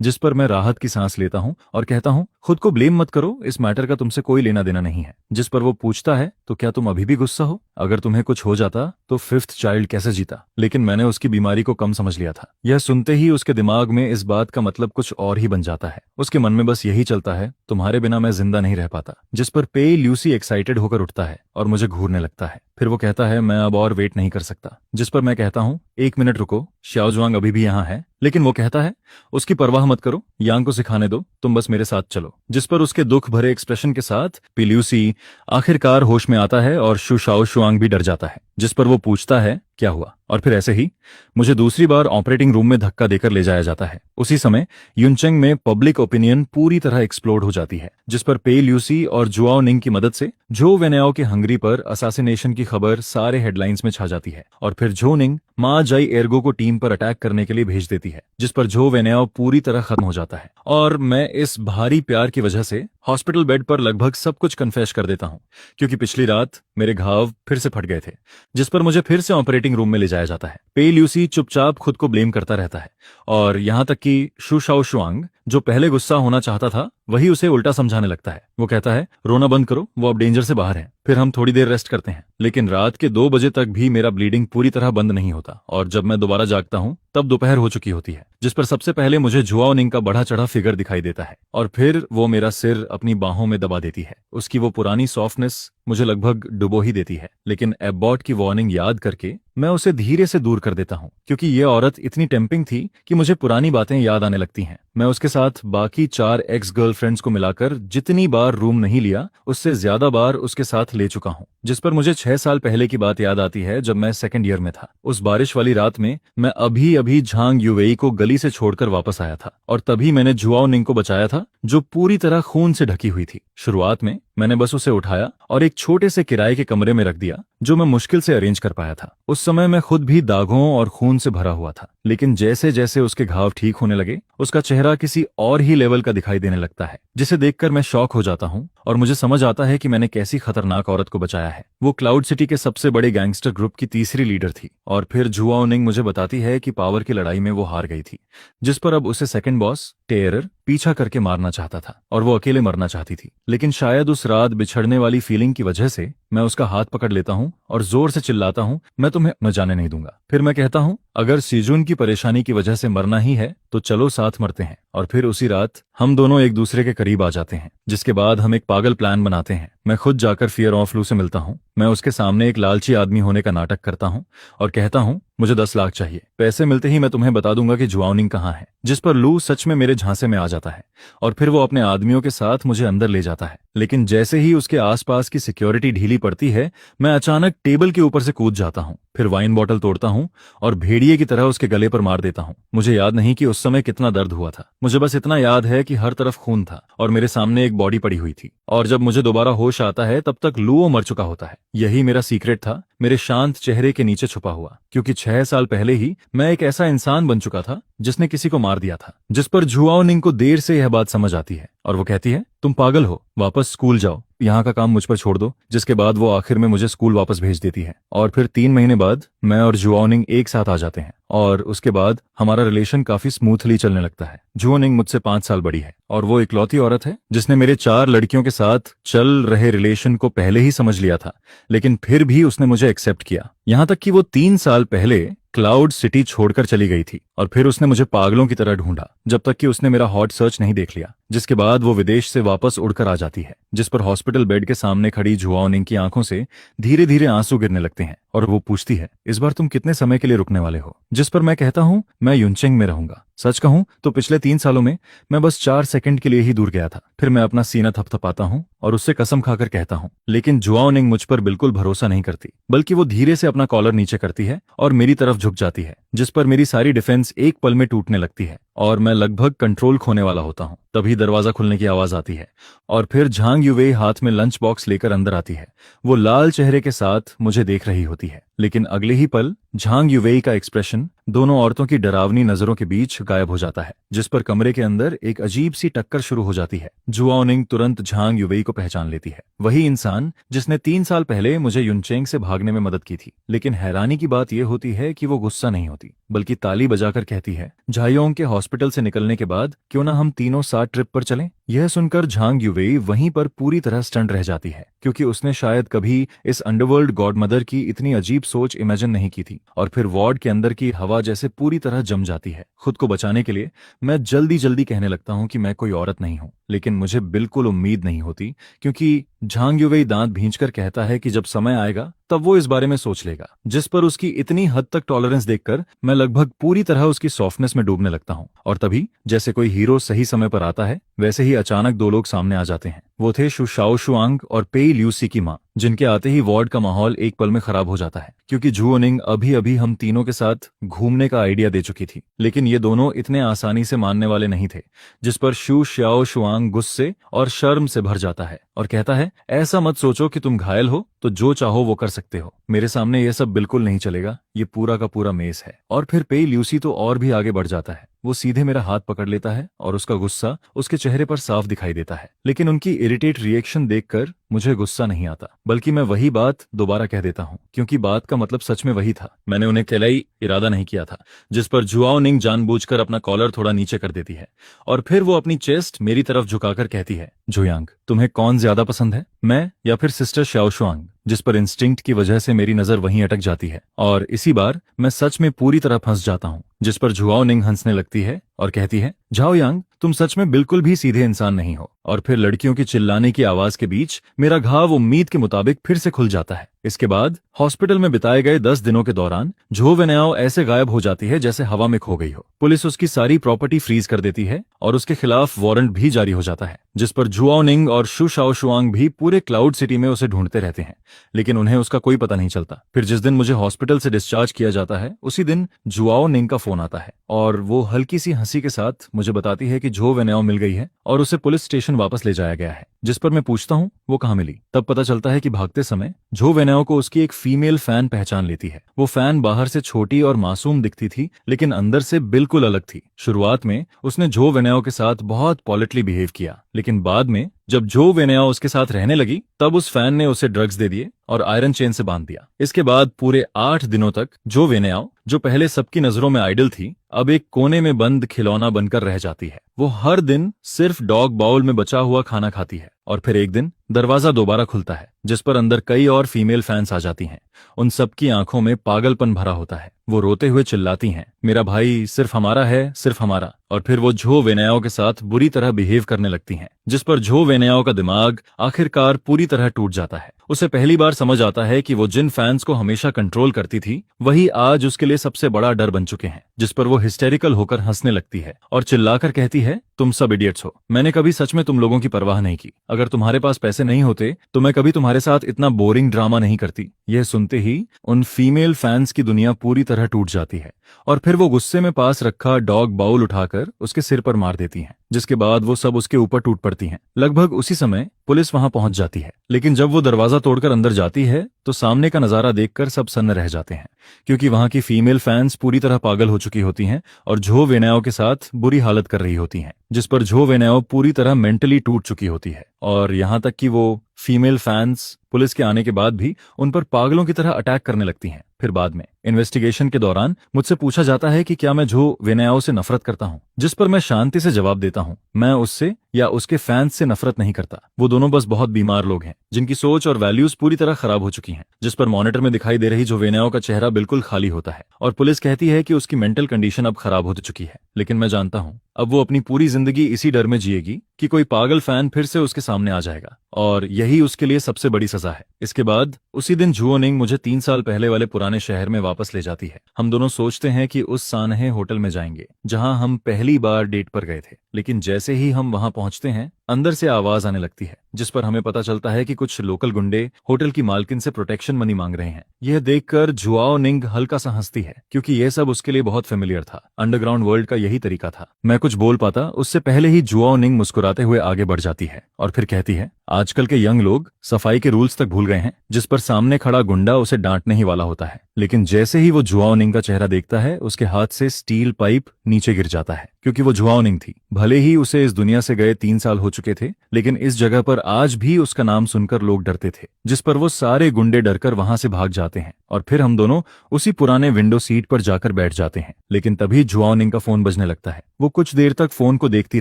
जिस पर मैं राहत की सांस लेता हूँ और कहता हूँ, खुद को ब्लेम मत करो, इस मैटर का तुमसे कोई लेना देना नहीं है। जिस पर वो पूछता है, तो क्या तुम अभी भी गुस्सा हो? अगर तुम्हें कुछ हो जाता तो 5th चाइल्ड कैसे जीता? लेकिन मैंने उसकी बीमारी को कम समझ लिया था। यह सुनते ही उसके दिमाग में इस बात का मतलब कुछ और ही बन जाता है। उसके मन में बस यही चलता है, तुम्हारे बिना मैं जिंदा नहीं रह पाता। जिस पर पेई ल्यूसी एक्साइटेड होकर उठता है और मुझे घूरने लगता है। फिर वो कहता है, मैं अब और वेट नहीं कर सकता। जिस पर मैं कहता हूँ, 1 मिनट रुको, शाओजुआंग अभी भी यहाँ है। लेकिन वो कहता है, उसकी परवाह मत करो, यांग को सिखाने दो, तुम बस मेरे साथ चलो। जिस पर उसके दुख भरे एक्सप्रेशन के साथ पिल्यूसी आखिरकार होश में आता है और शू शाओशुआंग भी डर जाता है। जिस पर वो पूछता है, क्या हुआ? और फिर ऐसे ही मुझे दूसरी बार ऑपरेटिंग रूम में धक्का देकर ले जाया जाता है। उसी समय युनचेंग में पब्लिक ओपिनियन पूरी तरह एक्सप्लोड हो जाती है, जिस पर पेई ल्यूसी और जुआओ निंग की मदद से झो वेनायाओ के हंगरी पर असासिनेशन की खबर सारे हेडलाइंस में छा जाती है। और फिर झो निंग मा जाई एर्गो को टीम पर अटैक करने के लिए भेज देती है, जिस पर झो वेनायाओ पूरी तरह खत्म हो जाता है। और मैं इस भारी प्यार की वजह से हॉस्पिटल बेड पर लगभग सब कुछ कन्फेस कर देता हूँ, क्योंकि पिछली रात मेरे घाव फिर से फट गए थे। जिस पर मुझे फिर से ऑपरेटिंग रूम में ले जाया जाता है। पेई ल्यूसी चुपचाप खुद को ब्लेम करता रहता है और यहाँ तक कि शू शाओशुआंग, जो पहले गुस्सा होना चाहता था, वही उसे उल्टा समझाने लगता है। वो कहता है, रोना बंद करो, वो अब डेंजर से बाहर है। फिर हम थोड़ी देर रेस्ट करते हैं। लेकिन रात के 2 बजे तक भी मेरा ब्लीडिंग पूरी तरह बंद नहीं होता और जब मैं दोबारा जागता हूँ तब दोपहर हो चुकी होती है। जिस पर सबसे पहले मुझे जुआओ निंग का बढ़ा चढ़ा फिगर दिखाई देता है और फिर वो मेरा सिर अपनी बाहों में दबा देती है। उसकी वो पुरानी सॉफ्टनेस मुझे लगभग डुबो ही देती है। लेकिन एबॉट की वार्निंग याद करके मैं उसे धीरे से दूर कर देता हूँ, क्योंकि ये औरत इतनी टेम्पिंग थी कि मुझे पुरानी बातें याद आने लगती हैं। मैं उसके साथ बाकी 4 एक्स गर्लफ्रेंड्स को मिलाकर जितनी बार रूम नहीं लिया, उससे ज्यादा बार उसके साथ ले चुका हूँ। जिस पर मुझे 6 साल पहले की बात याद आती है, जब मैं 2nd ईयर में था। उस बारिश वाली रात में मैं अभी झांग युवेई को गली से छोड़कर वापस आया था और तभी मैंने जुआओ निंग को बचाया था, जो पूरी तरह खून से ढकी हुई थी। शुरुआत में मैंने बस उसे उठाया और एक छोटे से किराए के कमरे में रख दिया, जो मैं मुश्किल से अरेंज कर पाया था। उस समय मैं खुद भी दागों और खून से भरा हुआ था, लेकिन जैसे जैसे उसके घाव ठीक होने लगे, उसका चेहरा किसी और ही लेवल का दिखाई देने लगता है, जिसे देखकर मैं शॉक हो जाता हूँ और मुझे समझ आता है कि मैंने कैसी खतरनाक औरत को बचाया है। वो क्लाउड सिटी के सबसे बड़े गैंगस्टर ग्रुप की तीसरी लीडर थी। और फिर जुआओ निंग मुझे बताती है कि पावर की लड़ाई में वो हार गई थी, जिस पर अब उसे सेकंड बॉस टेरर पीछा करके मारना चाहता था और वो अकेले मरना चाहती थी। लेकिन शायद उस रात बिछड़ने वाली फीलिंग की वजह से मैं उसका हाथ पकड़ लेता हूँ और जोर से चिल्लाता हूँ, मैं तुम्हें न जाने नहीं दूंगा। फिर मैं कहता हूँ, अगर सीजुन की परेशानी की वजह से मरना ही है तो चलो साथ मरते हैं। और फिर उसी रात हम दोनों एक दूसरे के करीब आ जाते हैं, जिसके बाद हम एक पागल प्लान बनाते हैं। मैं खुद जाकर फियर ऑफ लू से मिलता हूँ। मैं उसके सामने एक लालची आदमी होने का नाटक करता हूँ और कहता हूँ, मुझे 10 लाख चाहिए, पैसे मिलते ही मैं तुम्हें बता दूंगा कि जुआओ निंग कहाँ है। जिस पर लू सच में मेरे झांसे में आ जाता है और फिर वो अपने आदमियों के साथ मुझे अंदर ले जाता है। लेकिन जैसे ही उसके आसपास की सिक्योरिटी ढीली पड़ती है, मैं अचानक टेबल के ऊपर से कूद जाता हूँ, फिर वाइन बॉटल तोड़ता हूँ और भेड़िए की तरह उसके गले पर मार देता हूँ। मुझे याद नहीं कि उस समय कितना दर्द हुआ था, मुझे बस इतना याद है कि हर तरफ खून था और मेरे सामने एक बॉडी पड़ी हुई थी। और जब मुझे दोबारा होश आता है तब तक लुओ मर चुका होता है। यही मेरा सीक्रेट था, मेरे शांत चेहरे के नीचे छुपा हुआ, क्योंकि 6 साल पहले ही मैं एक ऐसा इंसान बन चुका था जिसने किसी को मार दिया था। जिस पर जुआओ निंग को देर से यह बात समझ आती है और वो कहती है, तुम पागल हो, वापस स्कूल जाओ, यहाँ का काम मुझ पर छोड़ दो। जिसके बाद वो आखिर में मुझे स्कूल वापस भेज देती है और फिर 3 महीने बाद मैं और जुआओ निंग एक साथ आ जाते हैं और उसके बाद हमारा रिलेशन काफी स्मूथली चलने लगता है। जुआओ निंग मुझसे 5 साल बड़ी है और वो इकलौती औरत है जिसने मेरे 4 लड़कियों के साथ चल रहे रिलेशन को पहले ही समझ लिया था, लेकिन फिर भी उसने मुझे एक्सेप्ट किया। यहाँ तक कि वो 3 साल पहले क्लाउड सिटी छोड़कर चली गई थी और फिर उसने मुझे पागलों की तरह ढूंढा, जब तक कि उसने मेरा हॉट सर्च नहीं देख लिया। जिसके बाद वो विदेश से वापस उड़कर आ जाती है, जिस पर हॉस्पिटल बेड के सामने खड़ी जुआओ निंग की आंखों से धीरे धीरे आंसू गिरने लगते हैं और वो पूछती है, इस बार तुम कितने समय के लिए रुकने वाले हो? जिस पर मैं कहता हूँ, मैं युनचेंग में रहूंगा। सच कहूं तो पिछले 3 सालों में मैं बस 4 सेकंड के लिए ही दूर गया था। फिर मैं अपना सीना थपथपाता हूं और उससे कसम खाकर कहता हूं। लेकिन जुआओ निंग मुझ पर बिल्कुल भरोसा नहीं करती, बल्कि वो धीरे से अपना कॉलर नीचे करती है और मेरी तरफ झुक जाती है, जिस पर मेरी सारी डिफेंस एक पल में टूटने लगती है और मैं लगभग कंट्रोल खोने वाला होता हूं। तभी दरवाजा खुलने की आवाज आती है और फिर झांग युवेई हाथ में लंच बॉक्स लेकर अंदर आती है। वो लाल चेहरे के साथ मुझे देख रही होती है, लेकिन अगले ही पल झांग युवेई का एक्सप्रेशन दोनों औरतों की डरावनी नजरों के बीच गायब हो जाता है, जिस पर कमरे के अंदर एक अजीब सी टक्कर शुरू हो जाती है। जुआओ निंग तुरंत झांग युवेई को पहचान लेती है, वही इंसान जिसने 3 साल पहले मुझे युनचेंग से भागने में मदद की थी। लेकिन हैरानी की बात यह होती है कि वो गुस्सा नहीं होती, बल्कि ताली बजाकर कहती है, झायोंग के हॉस्पिटल से निकलने के बाद क्यों ना हम तीनों साथ ट्रिप पर चलें? यह सुनकर झांग युवेई वहीं पर पूरी तरह स्टंट रह जाती है, क्योंकि उसने शायद कभी इस अंडरवर्ल्ड गॉडमदर की इतनी अजीब सोच इमेजिन नहीं की थी। और फिर वार्ड के अंदर की हवा जैसे पूरी तरह जम जाती है। खुद को बचाने के लिए मैं जल्दी जल्दी कहने लगता हूं कि मैं कोई औरत नहीं हूं, लेकिन मुझे बिल्कुल उम्मीद नहीं होती, क्योंकि झांग युवेई दांत भींचकर कहता है कि जब समय आएगा तब वो इस बारे में सोच लेगा। जिस पर उसकी इतनी हद तक टॉलरेंस देखकर मैं लगभग पूरी तरह उसकी सॉफ्टनेस में डूबने लगता हूं। और तभी जैसे कोई हीरो सही समय पर आता है, वैसे ही अचानक 2 लोग सामने आ जाते हैं। वो थे शु शाओशुआंग और पेई ल्यूसी की मां, जिनके आते ही वार्ड का माहौल एक पल में खराब हो जाता है, क्योंकि जुओ निंग अभी अभी हम तीनों के साथ घूमने का आइडिया दे चुकी थी। लेकिन ये दोनों इतने आसानी से मानने वाले नहीं थे, जिस पर शु शाओशुआंग गुस्से और शर्म से भर जाता है और कहता है, ऐसा मत सोचो कि तुम घायल हो तो जो चाहो वो कर सकते हो। मेरे सामने ये सब बिल्कुल नहीं चलेगा, ये पूरा का पूरा मेस है। और फिर पेई ल्यूसी तो और भी आगे बढ़ जाता है। वो सीधे मेरा हाथ पकड़ लेता है और उसका गुस्सा उसके चेहरे पर साफ दिखाई देता है। लेकिन उनकी इरिटेट रिएक्शन देखकर मुझे गुस्सा नहीं आता, बल्कि मैं वही बात दोबारा कह देता हूँ, क्योंकि बात का मतलब सच में वही था। मैंने उन्हें कहलाई इरादा नहीं किया था। जिस पर जुआओ निंग जानबूझकर अपना कॉलर थोड़ा नीचे कर देती है और फिर वो अपनी चेस्ट मेरी तरफ झुकाकर कहती है, जुयांग, तुम्हें कौन ज्यादा पसंद है, मैं या फिर सिस्टर शाओशुआंग? जिस पर इंस्टिंक्ट की वजह से मेरी नजर वहीं अटक जाती है और इसी बार मैं सच में पूरी तरह फंस जाता हूँ। जिस पर जुआओ निंग हंसने लगती है और कहती है, झाओ यांग, तुम सच में बिल्कुल भी सीधे इंसान नहीं हो। और फिर लड़कियों की चिल्लाने की आवाज के बीच मेरा घाव उम्मीद के मुताबिक फिर से खुल जाता है। इसके बाद हॉस्पिटल में बिताए गए 10 दिनों के दौरान झो वेन्याओ ऐसे गायब हो जाती है जैसे हवा में खो गई हो। पुलिस उसकी सारी प्रॉपर्टी फ्रीज कर देती है और उसके खिलाफ वारंट भी जारी हो जाता है। जिस पर जुआओनिंग और शु शाओशुआंग भी पूरे क्लाउड सिटी में उसे ढूंढते रहते हैं, लेकिन उन्हें उसका कोई पता नहीं चलता। फिर जिस दिन मुझे हॉस्पिटल से डिस्चार्ज किया जाता है उसी दिन जुआओनिंग का फोन आता है और वो हल्की सी हंसी के साथ मुझे बताती है कि झो वेनेओ मिल गई है और उसे पुलिस स्टेशन वापस ले जाया गया है। जिस पर मैं पूछता हूँ वो कहाँ मिली। तब पता चलता है कि भागते समय झो वेनेओ को उसकी एक फीमेल फैन पहचान लेती है। वो फैन बाहर से छोटी और मासूम दिखती थी लेकिन अंदर से बिल्कुल अलग थी। शुरुआत में उसने झो वेनेओ के साथ बहुत पॉलिटली बिहेव किया, लेकिन बाद में जब झो वेनेओ उसके साथ रहने लगी तब उस फैन ने उसे ड्रग्स दे दिए और आयरन चेन से बांध दिया। इसके बाद पूरे 8 दिनों तक झो वेनेओ, जो पहले सबकी नजरों में आइडल थी, अब एक कोने में बंद खिलौना बनकर रह जाती है। वो हर दिन सिर्फ डॉग बाउल में बचा हुआ खाना खाती है और फिर एक दिन दरवाजा दोबारा खुलता है जिस पर अंदर कई और फीमेल फैंस आ जाती हैं। उन सबकी आंखों में पागलपन भरा होता है। वो रोते हुए चिल्लाती हैं, मेरा भाई सिर्फ हमारा है, सिर्फ हमारा। और फिर वो झो वेनेओ के साथ बुरी तरह बिहेव करने लगती हैं, जिस पर झो वेनेओ का दिमाग आखिरकार पूरी तरह टूट जाता है। उसे पहली बार समझ आता है कि वो जिन फैंस को हमेशा कंट्रोल करती थी वही आज उसके लिए सबसे बड़ा डर बन चुके हैं। जिस पर वो हिस्टेरिकल होकर हंसने लगती है और चिल्लाकर कहती है, तुम सब इडियट्स हो। मैंने कभी सच में तुम लोगों की परवाह नहीं की। अगर तुम्हारे पास पैसे नहीं होते तो मैं कभी तुम्हारे साथ इतना बोरिंग ड्रामा नहीं करती। यह सुनते ही उन फीमेल फैंस की दुनिया पूरी तरह टूट जाती है और फिर वो गुस्से में पास रखा डॉग बाउल उठाकर उसके सिर पर मार देती हैं, जिसके बाद वो सब उसके ऊपर टूट पड़ती हैं। लगभग उसी समय पुलिस वहां पहुंच जाती है, लेकिन जब वो दरवाजा तोड़कर अंदर जाती है तो सामने का नजारा देखकर सब सन्न रह जाते हैं, क्योंकि वहां की फीमेल फैंस पूरी तरह पागल हो चुकी होती हैं और झो वेनेओ के साथ बुरी हालत कर रही होती हैं, जिस पर झो वेनेओ पूरी तरह मेंटली टूट चुकी होती है। और यहां तक कि वो फीमेल फैंस पुलिस के आने के बाद भी उन पर पागलों की तरह अटैक करने लगती हैं। फिर बाद में इन्वेस्टिगेशन के दौरान मुझसे पूछा जाता है कि क्या मैं झो वेनेओ से नफरत करता हूं, जिस पर मैं शांति से जवाब देता हूं, मैं उससे या उसके फैंस से नफरत नहीं करता। वो दोनों बस बहुत बीमार लोग हैं जिनकी सोच और वैल्यूज पूरी तरह खराब हो चुकी हैं। जिस पर मॉनिटर में दिखाई दे रही झो वेनेओ का चेहरा बिल्कुल खाली होता है और पुलिस कहती है कि उसकी मेंटल कंडीशन अब खराब हो चुकी है। लेकिन मैं जानता हूं अब वो अपनी पूरी जिंदगी इसी डर में जिएगी कि कोई पागल फैन फिर से उसके सामने आ जाएगा और यही उसके लिए सबसे बड़ी सजा है। इसके बाद उसी दिन जुओनिंग मुझे 3 साल पहले वाले पुराने शहर में वापस ले जाती है। हम दोनों सोचते हैं कि उस सानहे होटल में जाएंगे जहां हम पहली बार डेट पर गए थे, लेकिन जैसे ही हम वहां पहुंचते हैं अंदर से आवाज आने लगती है, जिस पर हमें पता चलता है कि कुछ लोकल गुंडे होटल की मालकिन से प्रोटेक्शन मनी मांग रहे हैं। यह देखकर जुआओनिंग हल्का सा हंसती है, क्योंकि यह सब उसके लिए बहुत फेमिलियर था। अंडरग्राउंड वर्ल्ड का यही तरीका था। मैं कुछ बोल पाता उससे पहले ही जुआओनिंग मुस्कुराते हुए आगे बढ़ जाती है और फिर कहती है, आजकल के यंग लोग सफाई के रूल्स तक भूल गए हैं। जिस पर सामने खड़ा गुंडा उसे डांटने ही वाला होता है, लेकिन जैसे ही वो जुआओनिंग का चेहरा देखता है उसके हाथ से स्टील पाइप नीचे गिर जाता है, क्योंकि वो जुआओनिंग थी। भले ही उसे इस दुनिया से गए 3 साल हो चुके थे, लेकिन इस जगह पर आज भी उसका नाम सुनकर लोग डरते थे। जिस पर वो सारे गुंडे डरकर वहां से भाग जाते हैं और फिर हम दोनों उसी पुराने विंडो सीट पर जाकर बैठ जाते हैं। लेकिन तभी जुआओनिंग का फोन बजने लगता है। वो कुछ देर तक फोन को देखती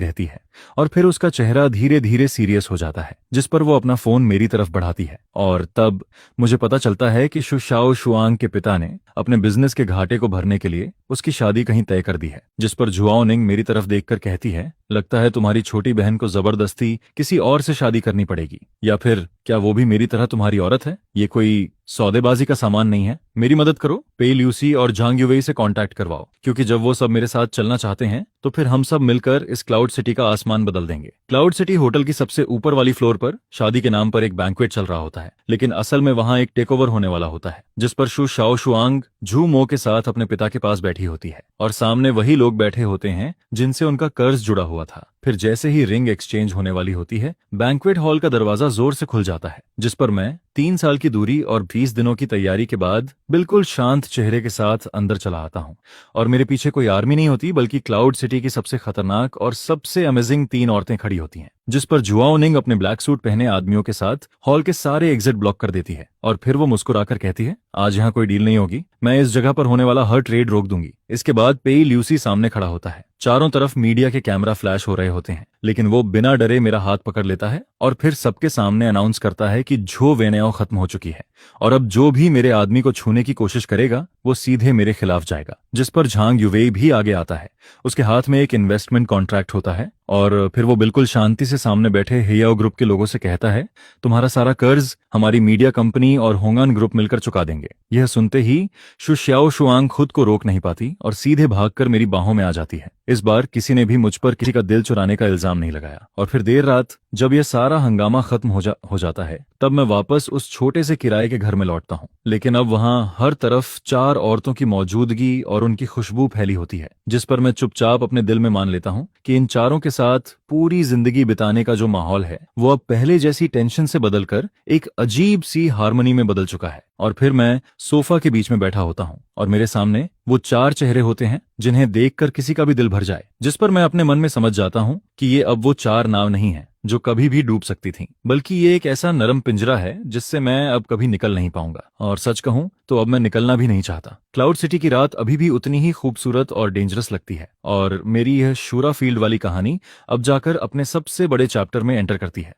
रहती है और फिर उसका चेहरा धीरे धीरे सीरियस हो जाता है, जिस पर वो अपना फोन मेरी तरफ बढ़ाती है। और तब मुझे पता चलता है कि शु शाओशुआंग के पिता ने अपने बिजनेस के घाटे को भरने के लिए उसकी शादी कहीं तय कर दी है। जिस पर जुआओनिंग मेरी तरफ देखकर कहती है, लगता है तुम्हारी छोटी बहन को जबरदस्ती किसी और से शादी करनी पड़ेगी, या फिर क्या वो भी मेरी तरह तुम्हारी औरत है? ये कोई सौदेबाजी का सामान नहीं है। मेरी मदद करो, पे ल्यूसी और झांग युवेई से कांटेक्ट करवाओ, क्योंकि जब वो सब मेरे साथ चलना चाहते हैं तो फिर हम सब मिलकर इस क्लाउड सिटी का आसमान बदल देंगे। क्लाउड सिटी होटल की सबसे ऊपर वाली फ्लोर पर शादी के नाम पर एक बैंक्वेट चल रहा होता है, लेकिन असल में वहां एक टेकओवर होने वाला होता है, जिस पर शु शाओशुआंग झू मो के साथ अपने पिता के पास बैठी होती है और सामने वही लोग बैठे होते हैं जिनसे उनका कर्ज जुड़ा हुआ था। फिर जैसे ही रिंग एक्सचेंज होने वाली होती है, बैंक्वेट हॉल का दरवाजा जोर से खुल जाता है, जिस पर मैं 3 साल की दूरी और 20 दिनों की तैयारी के बाद बिल्कुल शांत चेहरे के साथ अंदर चला आता हूँ। और मेरे पीछे कोई आर्मी नहीं होती, बल्कि क्लाउड सिटी की सबसे खतरनाक और सबसे अमेजिंग 3 औरतें खड़ी होती हैं, जिस पर जुआओनिंग अपने ब्लैक सूट पहने आदमियों के साथ हॉल के सारे एग्जिट ब्लॉक कर देती है और फिर वो मुस्कुराकर कहती है, आज यहाँ कोई डील नहीं होगी, मैं इस जगह पर होने वाला हर ट्रेड रोक दूंगी। इसके बाद पेई ल्यूसी सामने खड़ा होता है। चारों तरफ मीडिया के कैमरा फ्लैश हो रहे होते हैं, लेकिन वो बिना डरे मेरा हाथ पकड़ लेता है और फिर सबके सामने अनाउंस करता है कि झो वेनेओ खत्म हो चुकी है और अब जो भी मेरे आदमी को छूने की कोशिश करेगा वो सीधे मेरे खिलाफ जाएगा। जिस पर झांग युवेई भी आगे आता है। उसके हाथ में एक इन्वेस्टमेंट कॉन्ट्रैक्ट होता है और फिर वो बिल्कुल शांति से सामने बैठे हेयाओ ग्रुप के लोगों से कहता है, तुम्हारा सारा कर्ज हमारी मीडिया कंपनी और होंगान ग्रुप मिलकर चुका देंगे। यह सुनते ही शु शाओशुआंग खुद को रोक नहीं पाती और सीधे भागकर मेरी बाहों में आ जाती है। इस बार किसी ने भी मुझ पर किसी का दिल चुराने का इल्जाम नहीं लगाया और फिर देर रात जब यह सारा हंगामा खत्म हो जाता है तब मैं वापस उस छोटे से किराए के घर में लौटता हूँ, लेकिन अब वहाँ हर तरफ 4 औरतों की मौजूदगी और उनकी खुशबू फैली होती है, जिस पर मैं चुपचाप अपने दिल में मान लेता हूँ कि इन चारों के साथ पूरी जिंदगी बिताने का जो माहौल है वो अब पहले जैसी टेंशन से बदलकर एक अजीब सी हार्मनी में बदल चुका है। और फिर मैं सोफा के बीच में बैठा होता हूँ और मेरे सामने वो 4 चेहरे होते हैं जिन्हें देखकर किसी का भी दिल भर जाए, जिस पर मैं अपने मन में समझ जाता हूँ कि ये अब वो 4 नाव नहीं है जो कभी भी डूब सकती थीं, बल्कि ये एक ऐसा नरम पिंजरा है जिससे मैं अब कभी निकल नहीं पाऊंगा। और सच कहूं तो अब मैं निकलना भी नहीं चाहता। क्लाउड सिटी की रात अभी भी उतनी ही खूबसूरत और डेंजरस लगती है, और मेरी यह शूरा फील्ड वाली कहानी अब जाकर अपने सबसे बड़े चैप्टर में एंटर करती है।